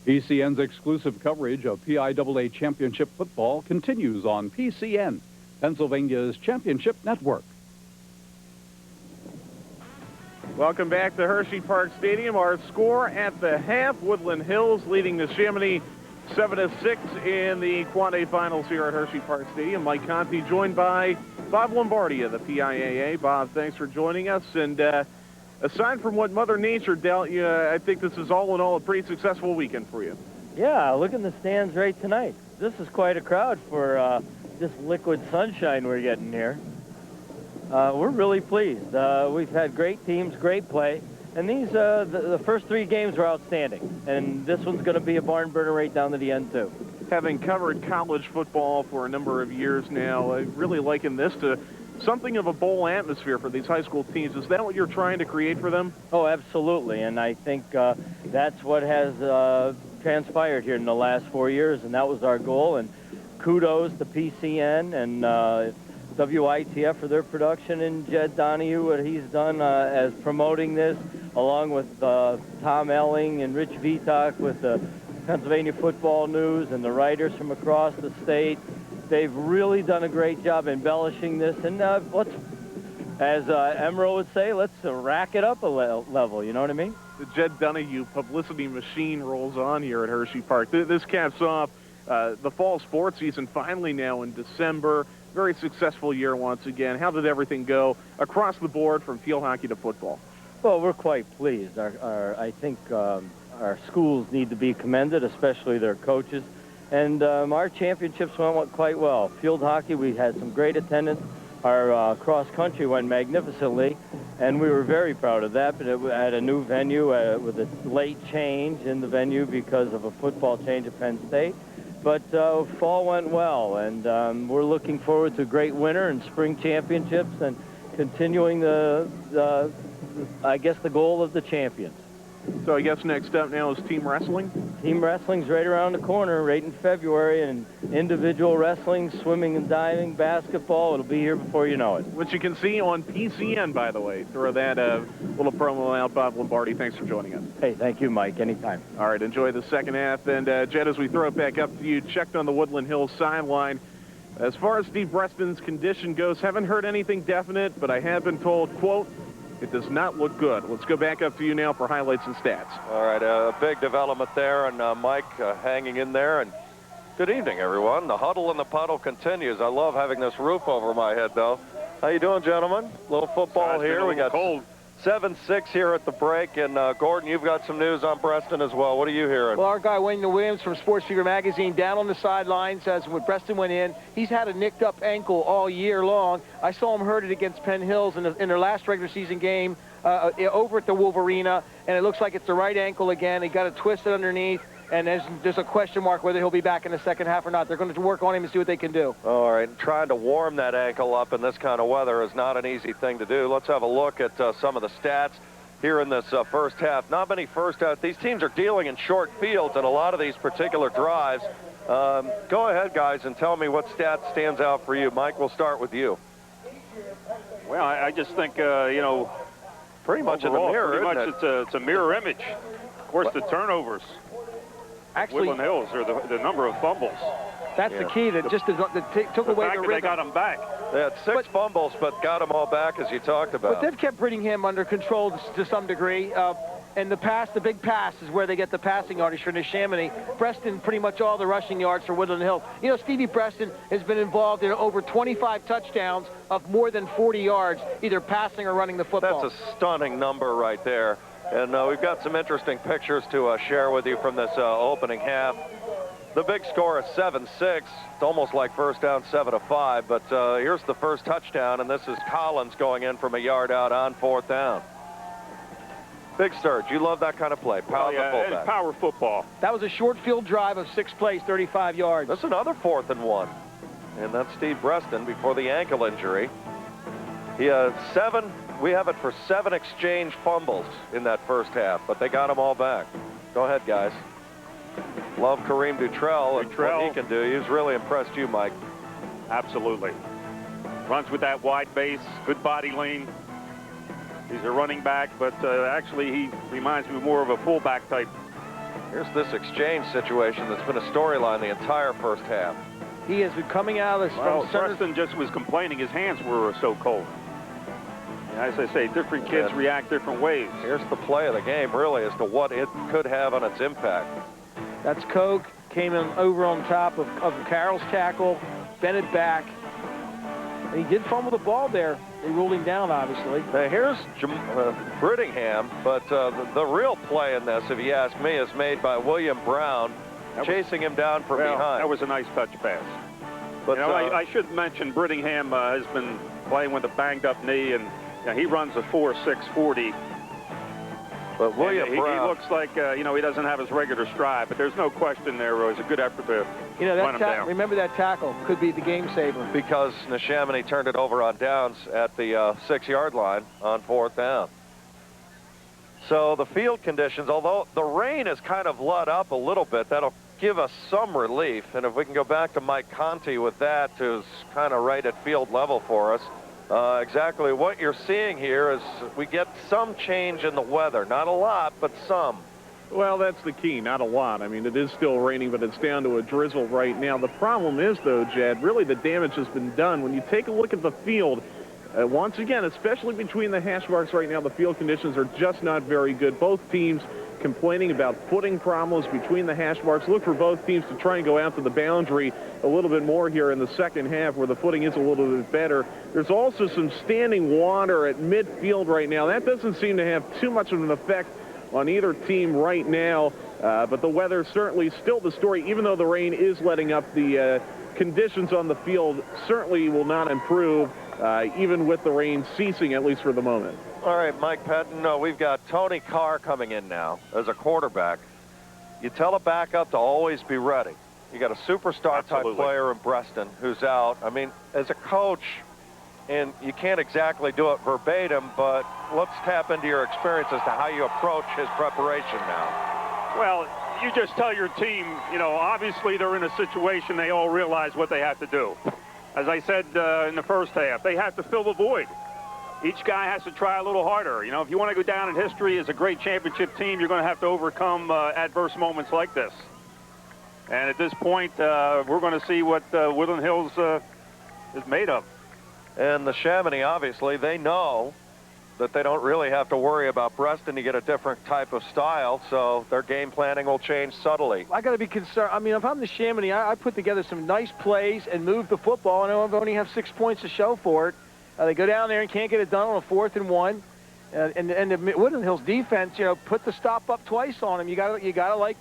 PCN's exclusive coverage of PIAA Championship football continues on PCN, Pennsylvania's championship network. Welcome back to Hershey Park Stadium. Our score at the half, Woodland Hills leading Neshaminy 7-6 in the Quad A finals here at Hershey Park Stadium. Mike Conti joined by Bob Lombardi of the PIAA. Bob, thanks for joining us. And aside from what Mother Nature dealt you, I think this is all in all a pretty successful weekend for you. Yeah, look in the stands right tonight. This is quite a crowd for this liquid sunshine we're getting here. We're really pleased. We've had great teams, great play, and these the first three games were outstanding. And this one's going to be a barn burner right down to the end too. Having covered college football for a number of years now, I really liken this to something of a bowl atmosphere for these high school teams. Is that what you're trying to create for them? Oh, absolutely, and I think that's what has transpired here in the last 4 years, and that was our goal. And kudos to PCN and WITF for their production, and Jed Donahue, what he's done as promoting this, along with Tom Elling and Rich Vitak with the Pennsylvania Football News and the writers from across the state. They've really done a great job embellishing this, and let's, as Emerald would say, let's rack it up a level, you know what I mean? The Jed Donahue publicity machine rolls on here at Hershey Park. This caps off the fall sports season finally now in December. Very successful year once again. How did everything go across the board from field hockey to football? Well, we're quite pleased. I think our schools need to be commended, especially their coaches. And our championships went quite well. Field hockey, we had some great attendance. Our cross country went magnificently, and we were very proud of that. But it at a new venue with a late change in the venue because of a football change at Penn State. But fall went well, and we're looking forward to a great winter and spring championships and continuing I guess, the goal of the champions. So I guess next up now is team wrestling? Team wrestling's right around the corner, right in February, and individual wrestling, swimming and diving, basketball, it'll be here before you know it. Which you can see on PCN, by the way. Throw that little promo out. Bob Lombardi, thanks for joining us. Hey, thank you, Mike. Anytime. All right, enjoy the second half. And, Jed, as we throw it back up to you, checked on the Woodland Hills sideline. As far as Steve Breaston's condition goes, haven't heard anything definite, but I have been told, quote, it does not look good. Let's go back up to you now for highlights and stats. All right, a big development there, and Mike hanging in there. And good evening, everyone. The huddle and the puddle continues. I love having this roof over my head, though. How you doing, gentlemen? A little football here. We got cold. 7-6 here at the break, and Gordon, you've got some news on Preston as well. What are you hearing? Well, our guy Wayne Williams from Sports Figure Magazine down on the sidelines as when Preston went in. He's had a nicked up ankle all year long. I saw him hurt it against Penn Hills in their last regular season game over at the Wolverina, and it looks like it's the right ankle again. He got it twisted underneath, and there's a question mark whether he'll be back in the second half or not. They're going to work on him and see what they can do. All right, trying to warm that ankle up in this kind of weather is not an easy thing to do. Let's have a look at some of the stats here in this first half. Not many first half. These teams are dealing in short fields in a lot of these particular drives. Go ahead, guys, and tell me what stat stands out for you. Mike, we'll start with you. Well, I just think, you know, pretty much overall, in the mirror, pretty much it's a mirror image. Of course, the turnovers. Actually, Woodland Hills, or the number of fumbles. That's the key, that just took away the rhythm. They got him back. They had six fumbles, but got them all back, as you talked about. But they've kept bringing him under control to some degree. And the big pass is where they get the passing yardage for Neshaminy. Preston, pretty much all the rushing yards for Woodland Hills. You know, Stevie Preston has been involved in over 25 touchdowns of more than 40 yards, either passing or running the football. That's a stunning number right there. And we've got some interesting pictures to share with you from this opening half. The big score is 7-6. It's almost like first down, 7-5. But here's the first touchdown, and this is Collins going in from a yard out on fourth down. Big Sturge, you love that kind of play. Power fullback. Power football. That was a short field drive of 6 plays, 35 yards. That's another 4th and 1. And that's Steve Breaston before the ankle injury. He had 7. We have it for 7 exchange fumbles in that first half, but they got them all back. Go ahead, guys. Love Kareem Dutrell and what he can do. He's really impressed you, Mike. Absolutely. Runs with that wide base, good body lean. He's a running back, but actually he reminds me more of a fullback type. Here's this exchange situation that's been a storyline the entire first half. He has been coming out of this Well, from center. Preston just was complaining his hands were so cold. As I say, different kids react different ways. Here's the play of the game, really, as to what it could have on its impact. That's Koch, came in over on top of Carroll's tackle, bent it back. And he did fumble the ball there. They ruled him down, obviously. Now here's Brittingham, but the real play in this, if you ask me, is made by William Brown, chasing him down from behind. That was a nice touch pass. But you know, I should mention Brittingham has been playing with a banged-up knee, and he runs a 4.6 40. But William Brown, he looks like you know, he doesn't have his regular stride, but there's no question there was a good effort to run him down. Remember that tackle could be the game saver. because Neshaminy turned it over on downs at the 6-yard line on 4th down. So the field conditions, although the rain has kind of let up a little bit, that'll give us some relief. And if we can go back to Mike Conti with that, who's kind of right at field level for us, exactly what you're seeing here is we get some change in the weather. Not a lot, but some. Well, that's the key, not a lot. I mean, it is still raining, but it's down to a drizzle right now. The problem is, though, Jed, really the damage has been done. When you take a look at the field, once again, especially between the hash marks right now, the field conditions are just not very good. Both teams complaining about footing problems between the hash marks. Look for both teams to try and go out to the boundary a little bit more here in the second half where the footing is a little bit better. There's also some standing water at midfield right now. That doesn't seem to have too much of an effect on either team right now, but the weather certainly still the story. Even though the rain is letting up, the conditions on the field certainly will not improve, even with the rain ceasing, at least for the moment. All right, Mike Pettin, we've got Tony Carr coming in now as a quarterback. You tell a backup to always be ready. You got a superstar-type player in Preston who's out. I mean, as a coach, and you can't exactly do it verbatim, but let's tap into your experience as to how you approach his preparation now. Well, you just tell your team, you know, obviously they're in a situation they all realize what they have to do. As I said in the first half, they have to fill the void. Each guy has to try a little harder. You know, if you want to go down in history as a great championship team, you're going to have to overcome adverse moments like this. And at this point, we're going to see what Woodland Hills is made of. And the Neshaminy, obviously, they know that they don't really have to worry about Preston to get a different type of style, so their game planning will change subtly. I got to be concerned. I mean, if I'm the Neshaminy, I put together some nice plays and move the football, and I only have 6 points to show for it. They go down there and can't get it done on a 4th and 1. And the Woodland Hills defense, you know, put the stop up twice on them. You got to like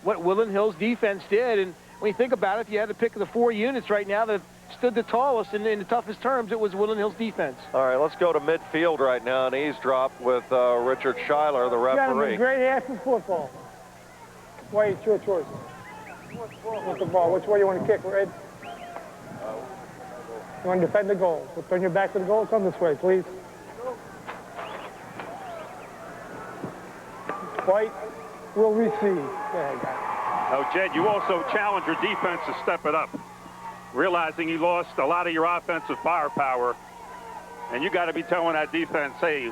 what Woodland Hills defense did. And when you think about it, if you had to pick the 4 units right now that stood the tallest in the toughest terms, it was Woodland Hills defense. All right, let's go to midfield right now, an eavesdrop with Richard Schuyler, the referee. Great half of football. Why it's your choice? With the ball, which way you want to kick, Red? You want to defend the goal. So turn your back to the goal. Come this way, please. White will receive. Go ahead, guys. Now, Jed, you also challenge your defense to step it up, realizing you lost a lot of your offensive firepower, and you got to be telling that defense, hey,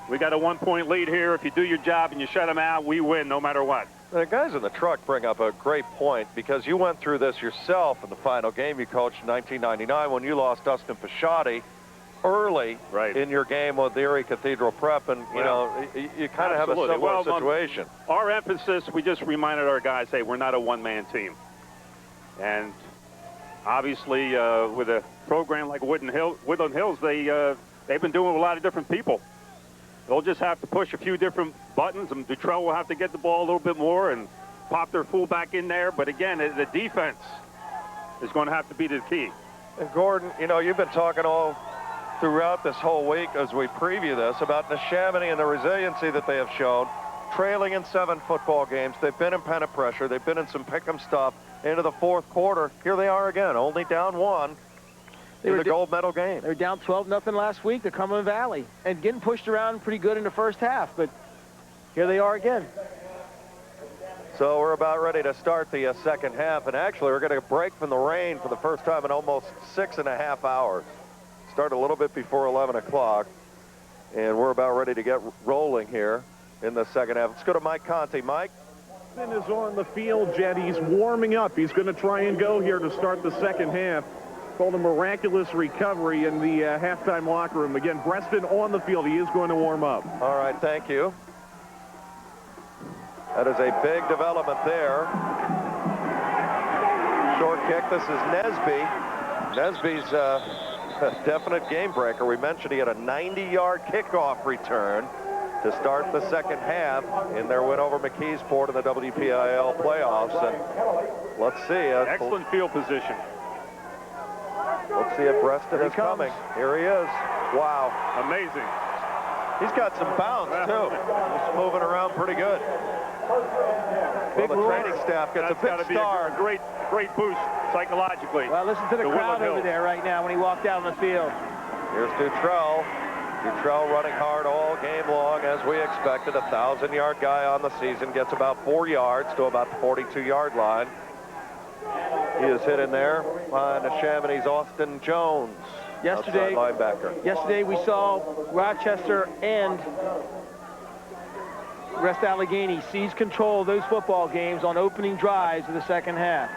we got a 1-point lead here. If you do your job and you shut them out, we win no matter what. The guys in the truck bring up a great point, because you went through this yourself in the final game you coached in 1999 when you lost Dustin Pisciotti early in your game with Erie Cathedral Prep, and you know, you kind of have a similar situation. Our emphasis, we just reminded our guys, hey, we're not a one-man team. And obviously, with a program like Woodland Hills, they've been doing with a lot of different people. They'll just have to push a few different buttons, and Dutrell will have to get the ball a little bit more and pop their fullback in there. But again, the defense is going to have to be the key. And Gordon, you know, you've been talking all throughout this whole week as we preview this about Neshaminy and the resiliency that they have shown, trailing in 7 football games. They've been in pennant pressure. They've been in some pick'em stuff into the 4th quarter. Here they are again, only down 1. They were the gold medal game. They were down 12-0 last week to Cumberland Valley and getting pushed around pretty good in the first half, but here they are again. So we're about ready to start the second half, and actually we're going to break from the rain for the first time in almost 6.5 hours. Start a little bit before 11 o'clock, and we're about ready to get rolling here in the second half. Let's go to Mike Conti. Mike? Preston is on the field, Jed. He's warming up. He's going to try and go here to start the second half. Called a miraculous recovery in the halftime locker room. Again, Preston on the field. He is going to warm up. All right, thank you. That is a big development there. Short kick. This is Nesby. Nesby's a definite game breaker. We mentioned he had a 90-yard kickoff return to start the second half in their win over McKeesport in the WPIL playoffs. And let's see. Excellent field position. Let's see if Preston is coming. Here he is. Wow. Amazing. He's got some bounce, too. He's moving around pretty good. Well, the training staff gets a big star. A great boost psychologically. Well, listen to the crowd over there right now when he walked out on the field. Here's Dutrell. Dutrell running hard all game long, as we expected. A 1,000-yard guy on the season gets about 4 yards to about the 42-yard line. He is hit in there by Neshaminy's Austin Jones. Yesterday, linebacker. Yesterday we saw Rochester and West Allegheny seize control of those football games on opening drives of the second half.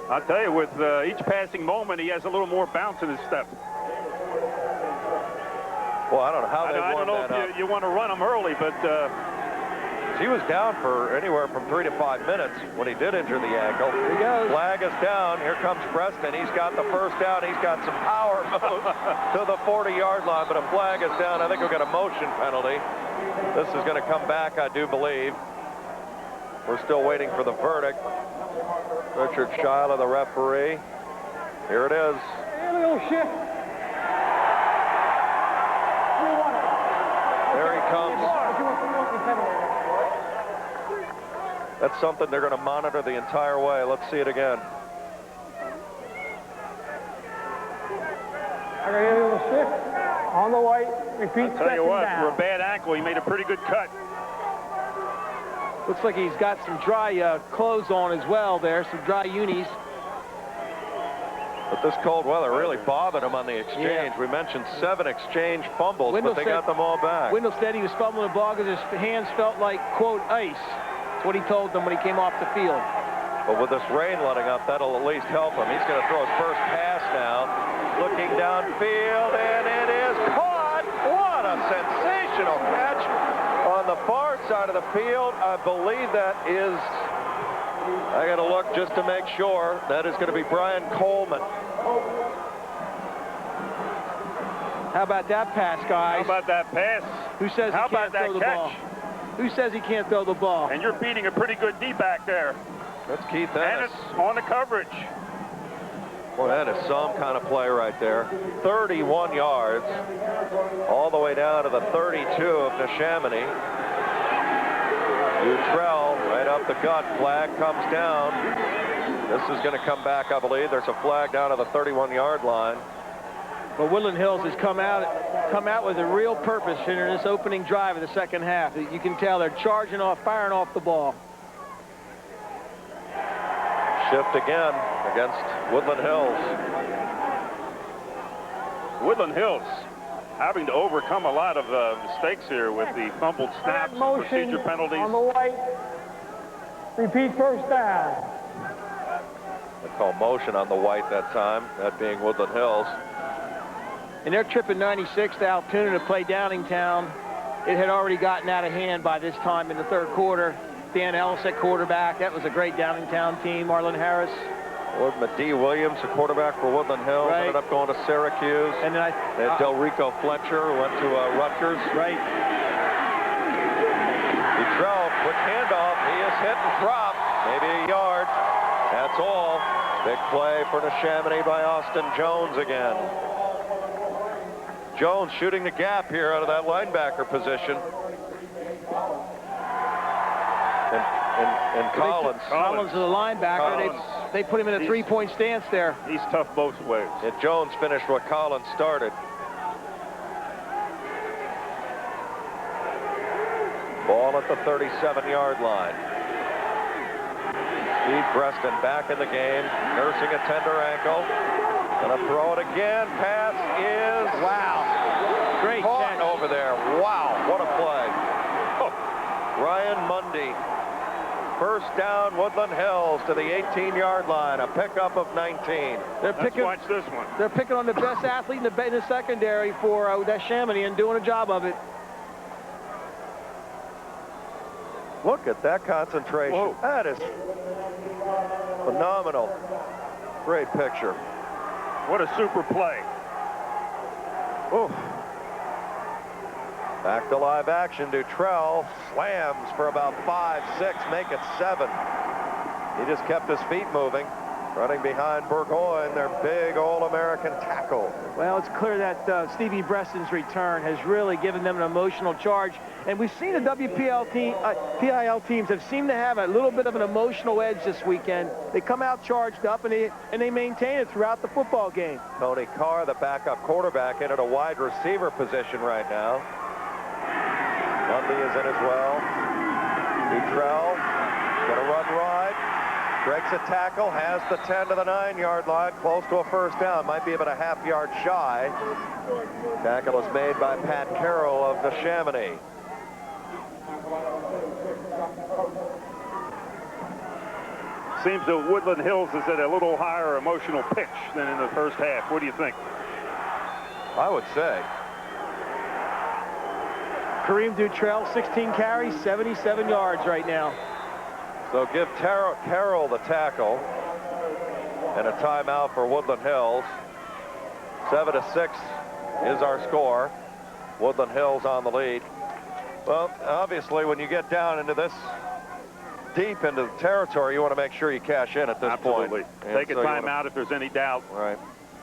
I'll tell you, with each passing moment, he has a little more bounce in his step. Well, I don't know how they I don't know if you want to run him early, but he was down for anywhere from 3 to 5 minutes when he did injure the ankle. Here he goes. Flag is down. Here comes Preston. He's got the first down. He's got some power move to the 40-yard line, but a flag is down. I think we'll get a motion penalty. This is going to come back, I do believe. We're still waiting for the verdict. Richard Shiloh, the referee. Here it is. There he comes. That's something they're going to monitor the entire way. Let's see it again. On the white, repeat. I'll tell you what, for a bad ankle, he made a pretty good cut. Looks like he's got some dry clothes on as well there, some dry unis. But this cold weather really bothered him on the exchange. Yeah. We mentioned 7 exchange fumbles, Wendell but they got them all back. Wendell said he was fumbling the ball because his hands felt like, quote, ice. That's what he told them when he came off the field. But with this rain letting up, that'll at least help him. He's going to throw his first pass now. Looking downfield, and it is caught. What a sensational catch on the far side of the field. I believe that is, I got to look just to make sure, that is going to be Brian Coleman. How about that pass, guys? How about that pass? Who says he can't throw the ball? Who says he can't throw the ball? And you're beating a pretty good D back there. That's Keith Ennis. And it's on the coverage. Boy, that is some kind of play right there. 31 yards, all the way down to the 32 of Neshaminy. Dutrell right up the gut. Flag comes down. This is going to come back, I believe. There's a flag down to the 31-yard line. But Woodland Hills has come out with a real purpose in this opening drive of the second half. You can tell they're charging off, firing off the ball. Shift again against Woodland Hills. Woodland Hills having to overcome a lot of mistakes here with the fumbled snaps, procedure penalties. On the white, repeat first down. They call motion on the white that time, that being Woodland Hills. In their trip in '96 to Altoona to play Downingtown, it had already gotten out of hand by this time in the third quarter. Dan Ellis at quarterback. That was a great Downingtown team. Marlon Harris. D. Williams, the quarterback for Woodland Hills, right. Ended up going to Syracuse. And then they had Delrico Fletcher, who went to Rutgers. Right. Dutrell, quick handoff. He is hit and dropped. Maybe a yard. That's all. Big play for Neshaminy by Austin Jones again. Jones shooting the gap here out of that linebacker position. And Collins. Collins is a linebacker. They put him in a three-point stance there. He's tough both ways. And Jones finished what Collins started. Ball at the 37-yard line. Steve Preston back in the game, nursing a tender ankle. Gonna throw it again. Pass is great caught catch over there. Wow, what a play. Oh. Ryan Mundy First down, Woodland Hills to the 18-yard line. A pickup of 19. Let's watch this one. They're picking on the best athlete in the secondary for Neshaminy and doing a job of it. Look at that concentration. Whoa. That is phenomenal. Great picture. What a super play. Oof. Back to live action. Dutrell slams for about 5, 6, make it 7. He just kept his feet moving. Running behind Burgoyne, their big All-American tackle. Well, it's clear that Stevie Breston's return has really given them an emotional charge. And we've seen the PIL teams have seemed to have a little bit of an emotional edge this weekend. They come out charged up, and they maintain it throughout the football game. Tony Carr, the backup quarterback, in at a wide receiver position right now. Lundy is in as well. Dutrell going to run wide. Breaks a tackle, has the 10 to the 9-yard line, close to a first down. Might be about a half-yard shy. Tackle is made by Pat Carroll of Neshaminy. Seems that Woodland Hills is at a little higher emotional pitch than in the first half. What do you think? I would say. Kareem Dutrell, 16 carries, 77 yards right now. So give Carroll the tackle and a timeout for Woodland Hills. 7-6 is our score. Woodland Hills on the lead. Well, obviously, when you get down into this deep into the territory, you want to make sure you cash in at this Absolutely. point. Take a timeout if there's any doubt. Right.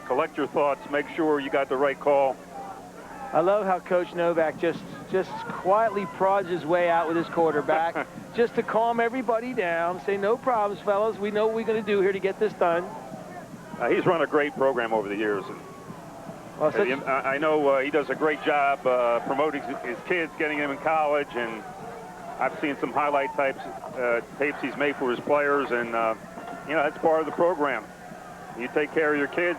Collect your thoughts. Make sure you got the right call. I love how Coach Novak just quietly prods his way out with his quarterback just to calm everybody down, say, no problems, fellas. We know what we're going to do here to get this done. He's run a great program over the years. Well, I know he does a great job promoting his kids, getting them in college, and I've seen some highlight tapes he's made for his players, and you know, that's part of the program. You take care of your kids,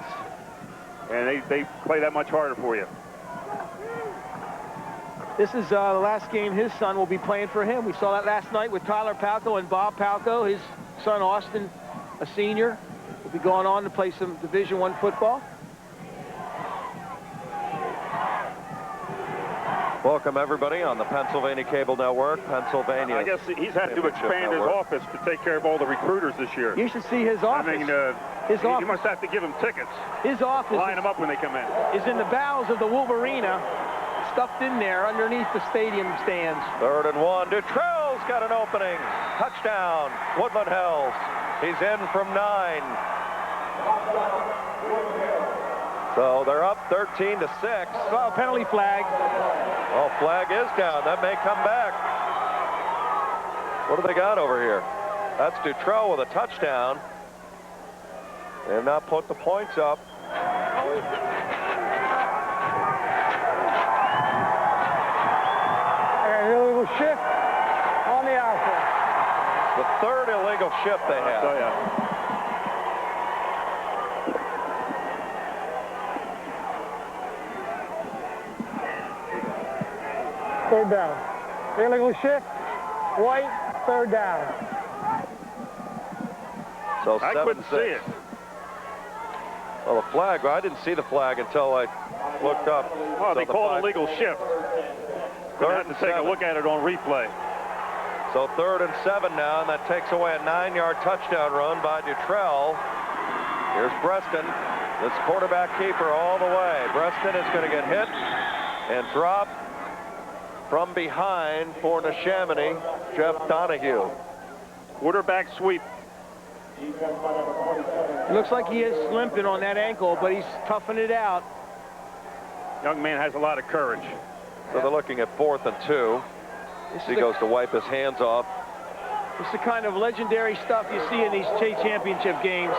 and they play that much harder for you. This is the last game his son will be playing for him. We saw that last night with Tyler Palco and Bob Palco. His son Austin, a senior, will be going on to play some Division I football. Welcome, everybody, on the Pennsylvania Cable Network. Pennsylvania. I guess he's had to expand his office to take care of all the recruiters this year. You should see his office. I mean, you must have to give them tickets. His office line them up when they come in. Is in the bowels of the Wolverina, stuffed in there underneath the stadium stands. 3rd and 1. Dutrell's got an opening. Touchdown, Woodland Hills. He's in from 9. So they're up 13-6. Well, penalty flag. Oh, flag is down. That may come back. What do they got over here? That's Dutrell with a touchdown. They have not put the points up. Illegal shift on the outfield. The 3rd illegal shift they have. I'll tell you. Third down. Illegal shift. White. 3rd down. So I couldn't see it. Well, the flag, I didn't see the flag until I looked up. Oh, So they called a legal shift. Gonna have to take a look at it on replay. So 3rd and 7 now, and that takes away a 9-yard touchdown run by Dutrell. Here's Breston, this quarterback keeper all the way. Breston is going to get hit and drop from behind for Neshaminy, Jeff Donahue. Quarterback sweep. It looks like he is limping on that ankle, but he's toughing it out. Young man has a lot of courage. So they're looking at 4th and 2. He goes to wipe his hands off. It's the kind of legendary stuff you see in these state championship games.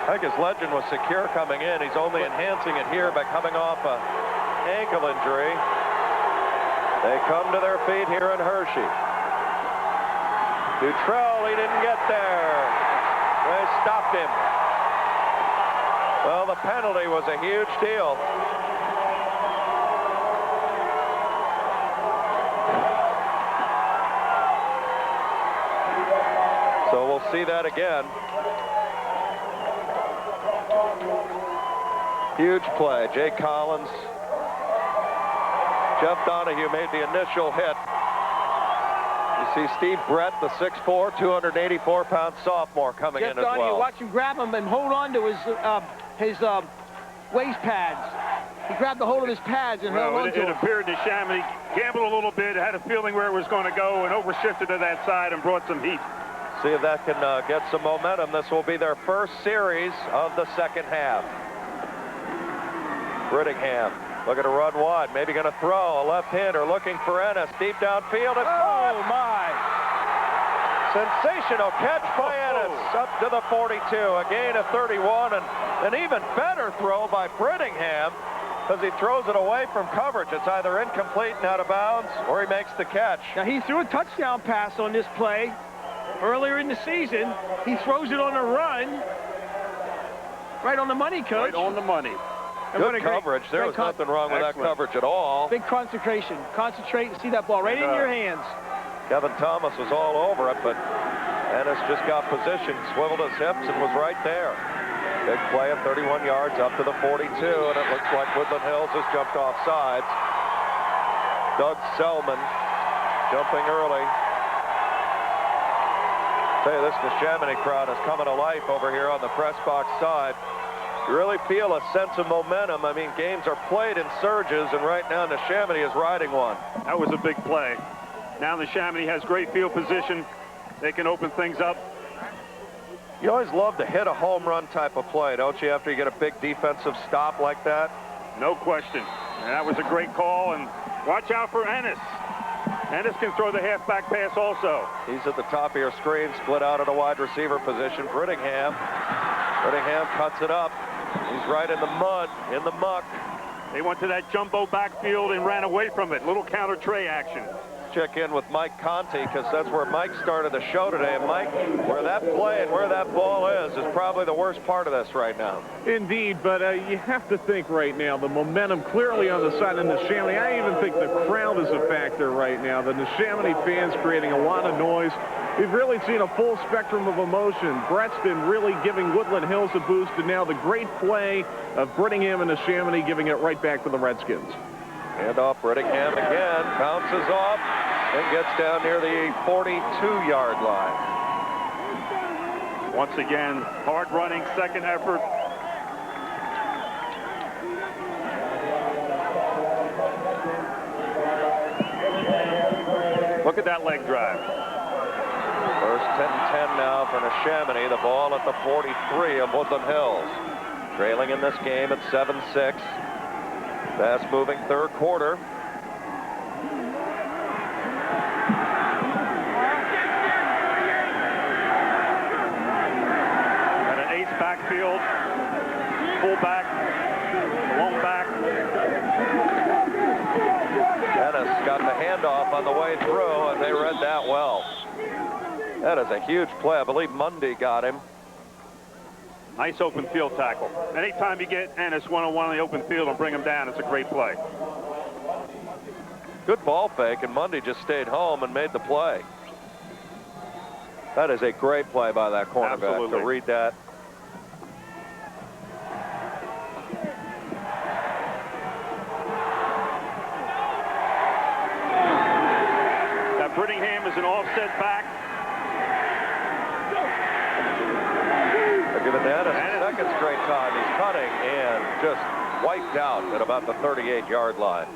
I think his legend was secure coming in. He's only enhancing it here by coming off an ankle injury. They come to their feet here in Hershey. Dutrell, he didn't get there. They stopped him. Well, the penalty was a huge deal. So we'll see that again. Huge play. Jay Collins. Jeff Donahue made the initial hit. You see Steve Brett, the 6'4", 284-pound sophomore coming Jeff in as Donahue, well. watch him grab him and hold on to his waist pads. He grabbed the hold of his pads and held on to it him. appeared Neshaminy gambled a little bit, had a feeling where it was going to go, and overshifted to that side and brought some heat. See if that can get some momentum. This will be their first series of the second half. Brittingham looking to run wide, maybe going to throw. A left-hander looking for Ennis, deep downfield. It's caught. Oh, my. Sensational catch by Ennis up to the 42. A gain of 31, and an even better throw by Brittingham because he throws it away from coverage. It's either incomplete and out of bounds, or he makes the catch. Now, he threw a touchdown pass on this play earlier in the season. He throws it on a run. Right on the money, Coach. Right on the money. And what Good a great- coverage. There was great nothing wrong with that Excellent. coverage at all. Big concentration. Concentrate and see that ball right in your hands. Kevin Thomas was all over it, but Ennis just got position, swiveled his hips, and was right there. Big play at 31 yards up to the 42, and it looks like Woodland Hills has jumped off sides. Doug Selman jumping early. Tell you, this Neshaminy crowd is coming to life over here on the press box side. You really feel a sense of momentum. I mean, games are played in surges, and right now Neshaminy is riding one. That was a big play. Now Neshaminy has great field position. They can open things up. You always love to hit a home run type of play, don't you, after you get a big defensive stop like that? No question. And that was a great call. And watch out for Ennis. Ennis can throw the halfback pass also. He's at the top of your screen, split out at a wide receiver position. Brittingham cuts it up. He's right in the mud, in the muck. They went to that jumbo backfield and ran away from it. Little counter tray action. Check in with Mike Conti, because that's where Mike started the show today. And Mike, where that play and where that ball is probably the worst part of this right now. Indeed, but you have to think right now, the momentum clearly on the side of Neshaminy. I even think the crowd is a factor right now. The Neshaminy fans creating a lot of noise. We've really seen a full spectrum of emotion. Brett's been really giving Woodland Hills a boost, and now the great play of Brittingham and Neshaminy giving it right back to the Redskins. Hand off Brittingham again, bounces off, and gets down near the 42-yard line. Once again, hard running, second effort. Look at that leg drive. First 10-10 now for Neshaminy. The ball at the 43 of Woodland Hills. Trailing in this game at 7-6. Fast-moving third quarter. And an ace backfield, fullback, long back. Ennis got the handoff on the way through, and they read that well. That is a huge play. I believe Mundy got him. Nice open field tackle. Anytime you get Ennis one-on-one on the open field and bring him down, it's a great play. Good ball fake, and Mundy just stayed home and made the play. That is a great play by that cornerback. Absolutely. To read that. That Brittingham is an offset back. They're giving Ennis a second straight time. He's cutting and just wiped out at about the 38-yard line.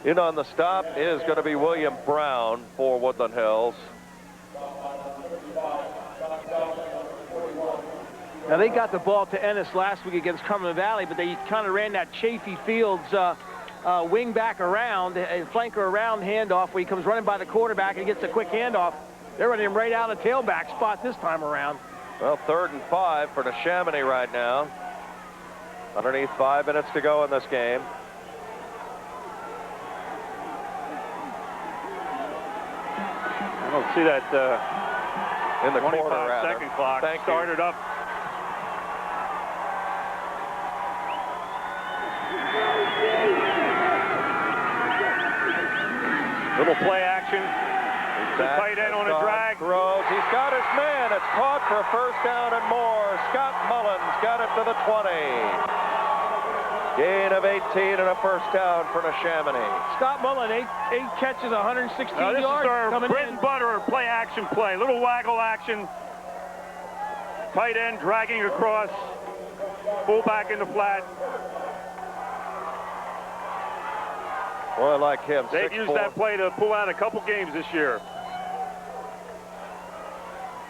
In on the stop is going to be William Brown for Woodland Hills. Now, they got the ball to Ennis last week against Cumberland Valley, but they kind of ran that Chafee Fields wing back around, flanker around handoff where he comes running by the quarterback and gets a quick handoff. They're running him right out of the tailback spot this time around. Well, 3rd and 5 for Neshaminy right now. Underneath 5 minutes to go in this game. I don't see that In the corner, 25-second clock. Thank you. Started up. Little play action. The tight end on a drag. Throws. He's got his man. It's caught for a first down and more. Scott Mullins got it to the 20. Gain of 18 and a first down for Neshaminy. Scott Mullen, eight catches, 116 Now, this yards. is our coming bread in. and butter play action play. Little waggle action. Tight end dragging across. Fullback in the flat. Boy, I like him. They've 6'4". used that play to pull out a couple games this year.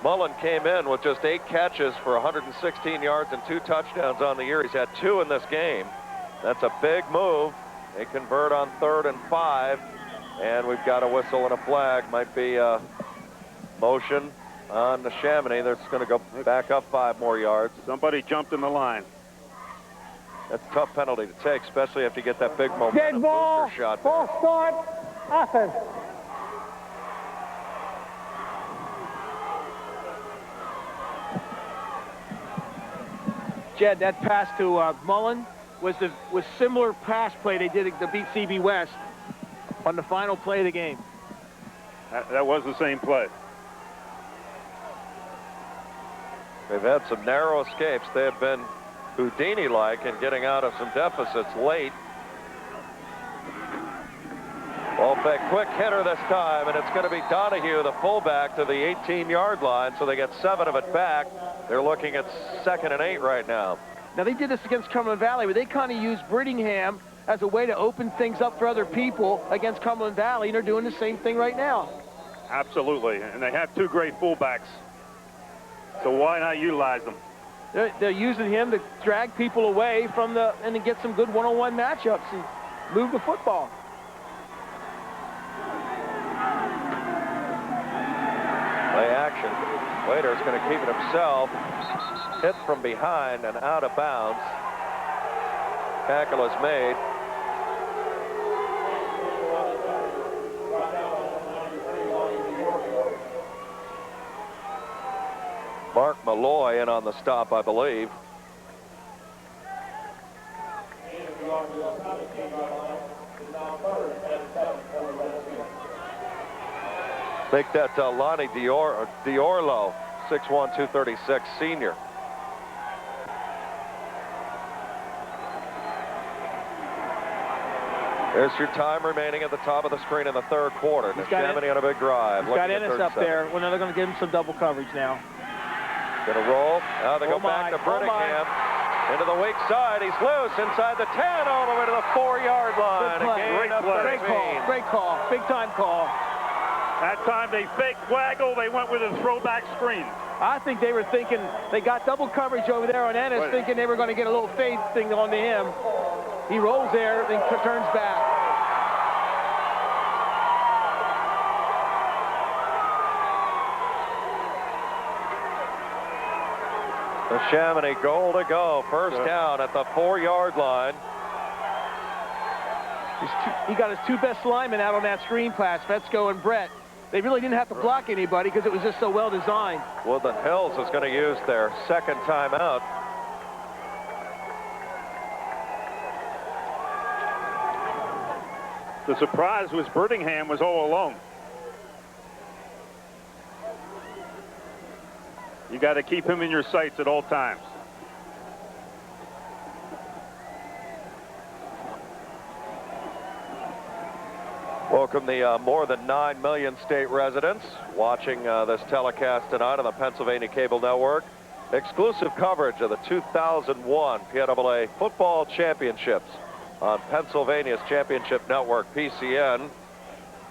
Mullen came in with just 8 catches for 116 yards and 2 touchdowns on the year. He's had 2 in this game. That's a big move. They convert on 3rd and 5. And we've got a whistle and a flag. Might be a motion on Neshaminy. They're just going to go back up 5 more yards. Somebody jumped in the line. That's a tough penalty to take, especially if you get that big momentum Dead ball. booster shot. False start. Offense. Jed, that pass to Mullen was similar pass play they did to beat CB West on the final play of the game. That was the same play. They've had some narrow escapes. They have been Houdini-like in getting out of some deficits late. Ball fake, quick hitter this time, and it's going to be Donahue, the fullback, to the 18-yard line, so they get 7 of it back. They're looking at 2nd and 8 right now. Now, they did this against Cumberland Valley, where they kind of used Brittingham as a way to open things up for other people against Cumberland Valley, and they're doing the same thing right now. Absolutely. And they have 2 great fullbacks. So why not utilize them? They're using him to drag people away from and to get some good one-on-one matchups and move the football. Play action. Waiter's going to keep it himself. Hit from behind and out of bounds. Tackle is made. Mark Malloy in on the stop, I believe. I think that's Lonnie Diorlo, 6'1", 236, senior. There's your time remaining at the top of the screen in the 3rd quarter. Neshaminy on a big drive. He's got Ennis up there. Well, now they're going to give him some double coverage now. Going to roll. Now they go back to Brittingham. Into the weak side. He's loose inside the 10 all the way to the 4-yard line. Good play. Great call. Great call. Big time call. That time they faked waggle. They went with a throwback screen. I think they were thinking they got double coverage over there on Ennis, thinking they were going to get a little fade thing onto him. He rolls there, then turns back. Neshaminy goal to go. First down at the 4-yard line. He got his 2 best linemen out on that screen pass, Fetzko and Brett. They really didn't have to block anybody because it was just so well designed. Woodland Hills is going to use their 2nd timeout. The surprise was Brittingham was all alone. You got to keep him in your sights at all times. Welcome the more than 9 million state residents watching this telecast tonight on the Pennsylvania Cable Network. Exclusive coverage of the 2001 PIAA Football Championships on Pennsylvania's Championship Network, PCN,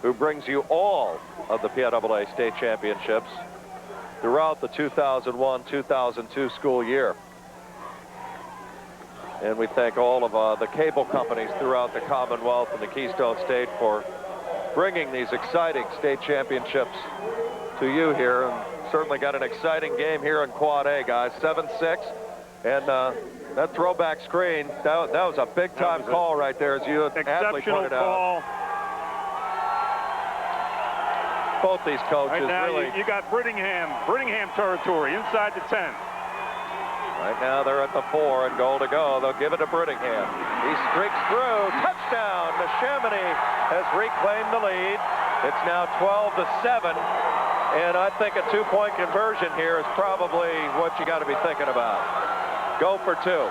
who brings you all of the PIAA state championships throughout the 2001-2002 school year. And we thank all of the cable companies throughout the Commonwealth and the Keystone State for bringing these exciting state championships to you here. And certainly got an exciting game here in Quad A, guys. 7-6. And that throwback screen, that was a big-time call right there, as you aptly pointed out. Both these coaches right now, really... You got Brittingham territory inside the 10. Right now they're at the 4 and goal to go. They'll give it to Brittingham. He streaks through. Touchdown! Neshaminy has reclaimed the lead. It's now 12-7, and I think a two-point conversion here is probably what you got to be thinking about. Go for two.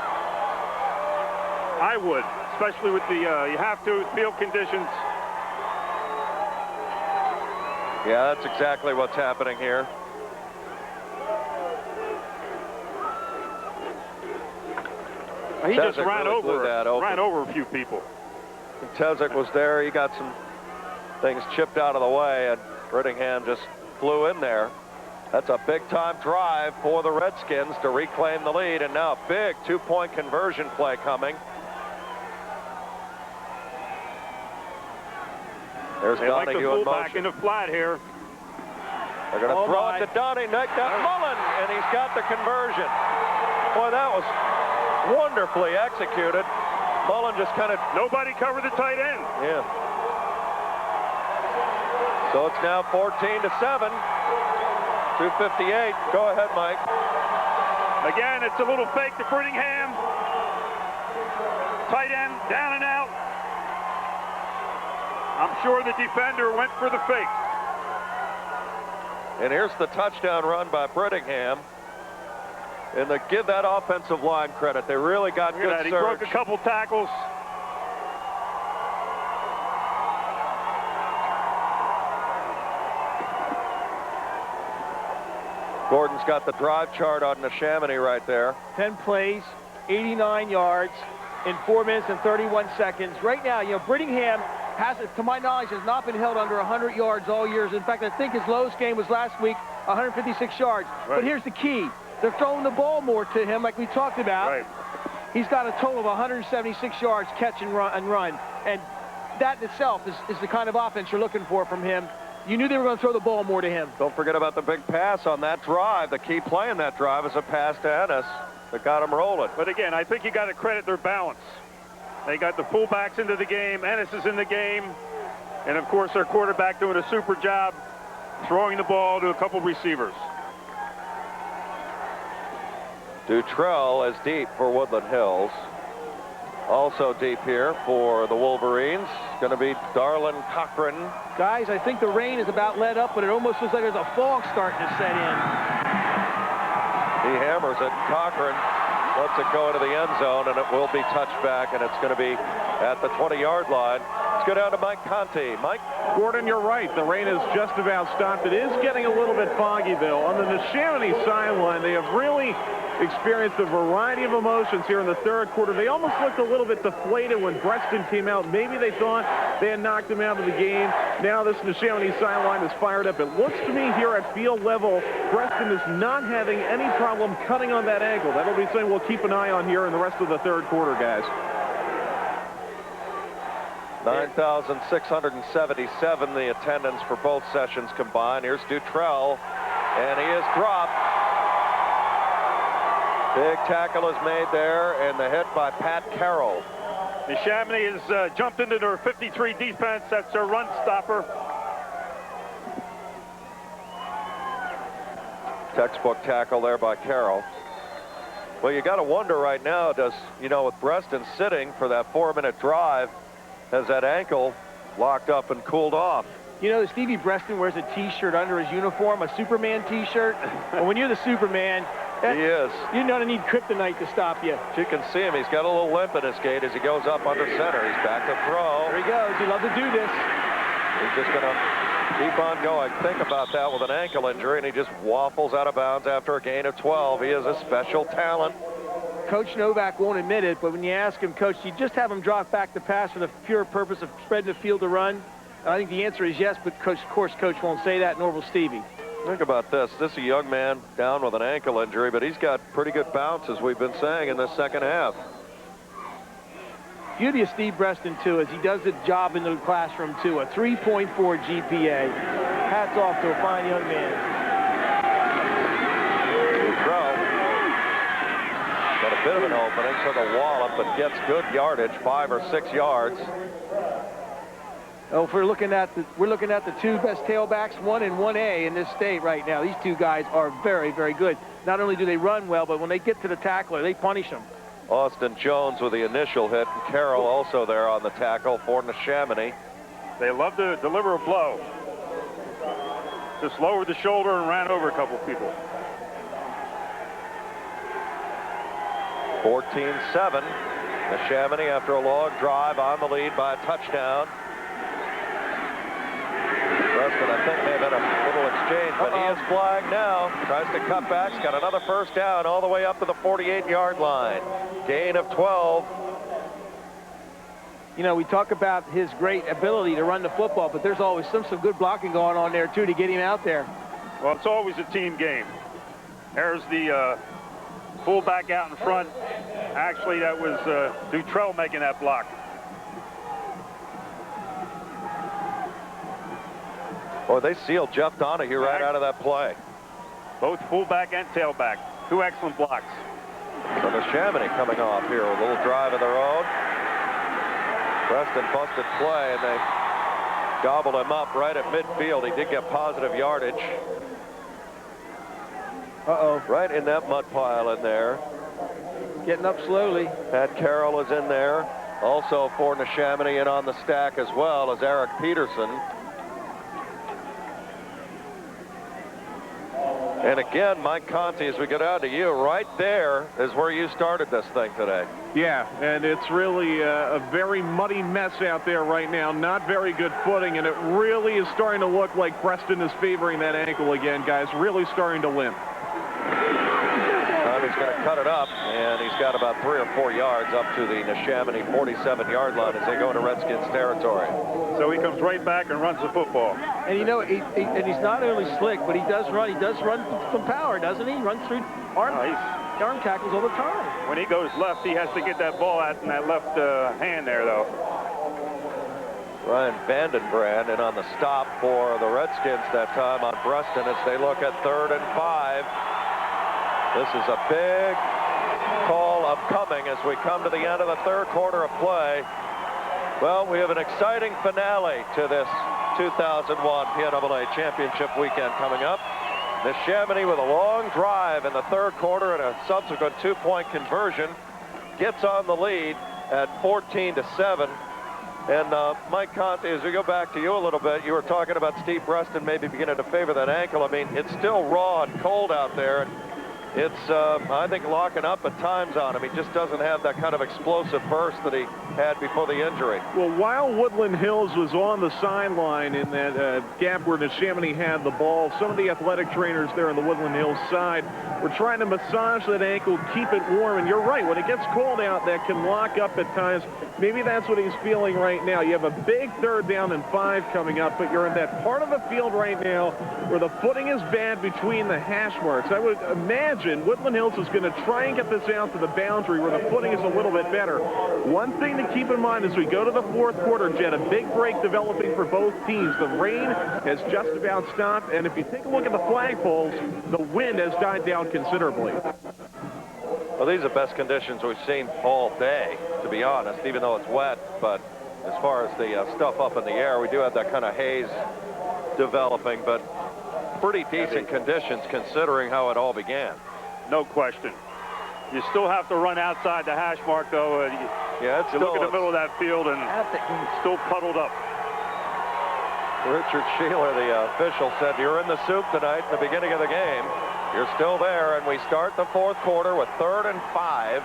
I would, especially with the you have to field conditions. Yeah, that's exactly what's happening here. He just Tezic ran really over a few people. Tezic was there. He got some things chipped out of the way, and Brittingham just flew in there. That's a big-time drive for the Redskins to reclaim the lead, and now a big two-point conversion play coming. There's They like the Donahue in fullback motion. in the flat here. They're going to throw it to Donnie. Nick got Mullen, and he's got the conversion. Boy, that was wonderfully executed. Mullen just kind of... Nobody covered the tight end. Yeah. So it's now 14-7. 2:58. Go ahead, Mike. Again, it's a little fake to Brittingham. Tight end, down and out. I'm sure the defender went for the fake. And here's the touchdown run by Brittingham. And to give that offensive line credit, they really got good surge. He broke a couple tackles. Gordon's got the drive chart on Neshaminy right there. 10 plays, 89 yards in 4 minutes and 31 seconds. Right now, you know, Brittingham has, to my knowledge, has not been held under 100 yards all years. In fact, I think his lowest game was last week, 156 yards. Right. But here's the key. They're throwing the ball more to him, like we talked about. Right. He's got a total of 176 yards catch and run. And that in itself is the kind of offense you're looking for from him. You knew they were going to throw the ball more to him. Don't forget about the big pass on that drive. The key play in that drive is a pass to Ennis that got him rolling. But again, I think you got to credit their balance. They got the fullbacks into the game. Ennis is in the game. And, of course, their quarterback doing a super job throwing the ball to a couple receivers. Dutrell is deep for Woodland Hills. Also deep here for the Wolverines. Going to be Darlin Cochran. Guys, I think the rain is about let up, but it almost looks like there's a fog starting to set in. He hammers it. Cochran lets it go into the end zone, and it will be touched back, and it's going to be at the 20-yard line. Let's go down to Mike Conti. Mike? Gordon, you're right. The rain has just about stopped. It is getting a little bit foggy, though. On the Neshaminy sideline, they have really experienced a variety of emotions here in the third quarter. They almost looked a little bit deflated when Breston came out. Maybe they thought they had knocked them out of the game. Now this Neshaminy sideline is fired up. It looks to me here at field level, Breston is not having any problem cutting on that ankle. That'll be something we'll keep an eye on here in the rest of the third quarter, guys. 9,677 the attendance for both sessions combined. Here's Dutrell, and he is dropped. Big tackle is made there, and the hit by Pat Carroll. Neshaminy has jumped into their 53 defense. That's their run stopper. Textbook tackle there by Carroll. Well, you got to wonder right now, does, you know, with Breston sitting for that 4-minute drive, has that ankle locked up and cooled off? You know, Stevie Breston wears a T-shirt under his uniform, a Superman T-shirt. And when you're the Superman, He is. you're not going to need kryptonite to stop you. You can see him. He's got a little limp in his gait as he goes up under center. He's back to throw. There he goes. He'd love to do this. He's just going to keep on going. Think about that with an ankle injury, and he just waffles out of bounds after a gain of 12. He is a special talent. Coach Novak won't admit it, but when you ask him, Coach, do you just have him drop back to pass for the pure purpose of spreading the field to run? I think the answer is yes, but of course, Coach won't say that, nor will Stevie. Think about this. This is a young man down with an ankle injury, but he's got pretty good bounce, as we've been saying, in the second half. Beauty of Steve Breston, too, is he does the job in the classroom, too. A 3.4 GPA. Hats off to a fine young man. Throw. Got a bit of an opening, so the wallop, but gets good yardage, 5 or 6 yards. Oh, if we're looking at the two best tailbacks, 1 and 1A in this state right now. These two guys are very, very good. Not only do they run well, but when they get to the tackler, they punish them. Austin Jones with the initial hit, and Carroll also there on the tackle for Neshaminy. They love to deliver a blow. Just lowered the shoulder and ran over a couple of people. 14-7. Neshaminy, after a long drive, on the lead by a touchdown. Preston, I think, may have had a little exchange, but he is flagged now. Tries to cut back. He's got another first down all the way up to the 48-yard line. Gain of 12. You know, we talk about his great ability to run the football, but there's always some good blocking going on there, too, to get him out there. Well, it's always a team game. There's the fullback out in front. Actually, that was Dutrell making that block. Boy, they sealed Jeff Donahue right out of that play. Both fullback and tailback. Two excellent blocks. So Neshaminy coming off here with a little drive of their own. Preston busted play, and they gobbled him up right at midfield. He did get positive yardage. Right in that mud pile in there. Getting up slowly. Pat Carroll is in there. Also for Neshaminy, and on the stack as well as Eric Peterson. And again, Mike Conti, as we go down to you, right there is where you started this thing today. Yeah, and it's really a very muddy mess out there right now. Not very good footing, and it really is starting to look like Preston is favoring that ankle again, guys. Really starting to limp. He's going to cut it up, and he's got about 3 or 4 yards up to the Neshaminy 47-yard line as they go into Redskins territory. So he comes right back and runs the football. And you know, and he's not only slick, but he does run. He does run some power, doesn't he? He runs through arm tackles all the time. When he goes left, he has to get that ball out in that left hand there, though. Ryan Vandenbrand in on the stop for the Redskins that time on Preston as they look at 3rd and 5. This is a big call upcoming as we come to the end of the 3rd quarter of play. Well, we have an exciting finale to this 2001 PNAA Championship weekend coming up. Neshaminy with a long drive in the 3rd quarter and a subsequent 2-point conversion gets on the lead at 14-7. And Mike Conti, as we go back to you a little bit, you were talking about Steve Preston maybe beginning to favor that ankle. I mean, it's still raw and cold out there. And it's, I think, locking up at times on him. He just doesn't have that kind of explosive burst that he had before the injury. Well, while Woodland Hills was on the sideline in that gap where Neshaminy had the ball, some of the athletic trainers there on the Woodland Hills side were trying to massage that ankle, keep it warm. And you're right, when it gets cold out, that can lock up at times. Maybe that's what he's feeling right now. You have a big 3rd down and 5 coming up, but you're in that part of the field right now where the footing is bad between the hash marks. I would imagine Woodland Hills is going to try and get this out to the boundary where the footing is a little bit better. One thing to keep in mind as we go to the 4th quarter, Jed, a big break developing for both teams. The rain has just about stopped, and if you take a look at the flagpoles, the wind has died down considerably. Well, these are the best conditions we've seen all day, to be honest, even though it's wet. But as far as the stuff up in the air, we do have that kind of haze developing, but pretty decent conditions considering how it all began. No question. You still have to run outside the hash mark, though. Yeah, it's you look in the middle of that field and still puddled up. Richard Sheeler, the official, said, "You're in the soup tonight in the beginning of the game. You're still there," and we start the 4th quarter with 3rd and 5.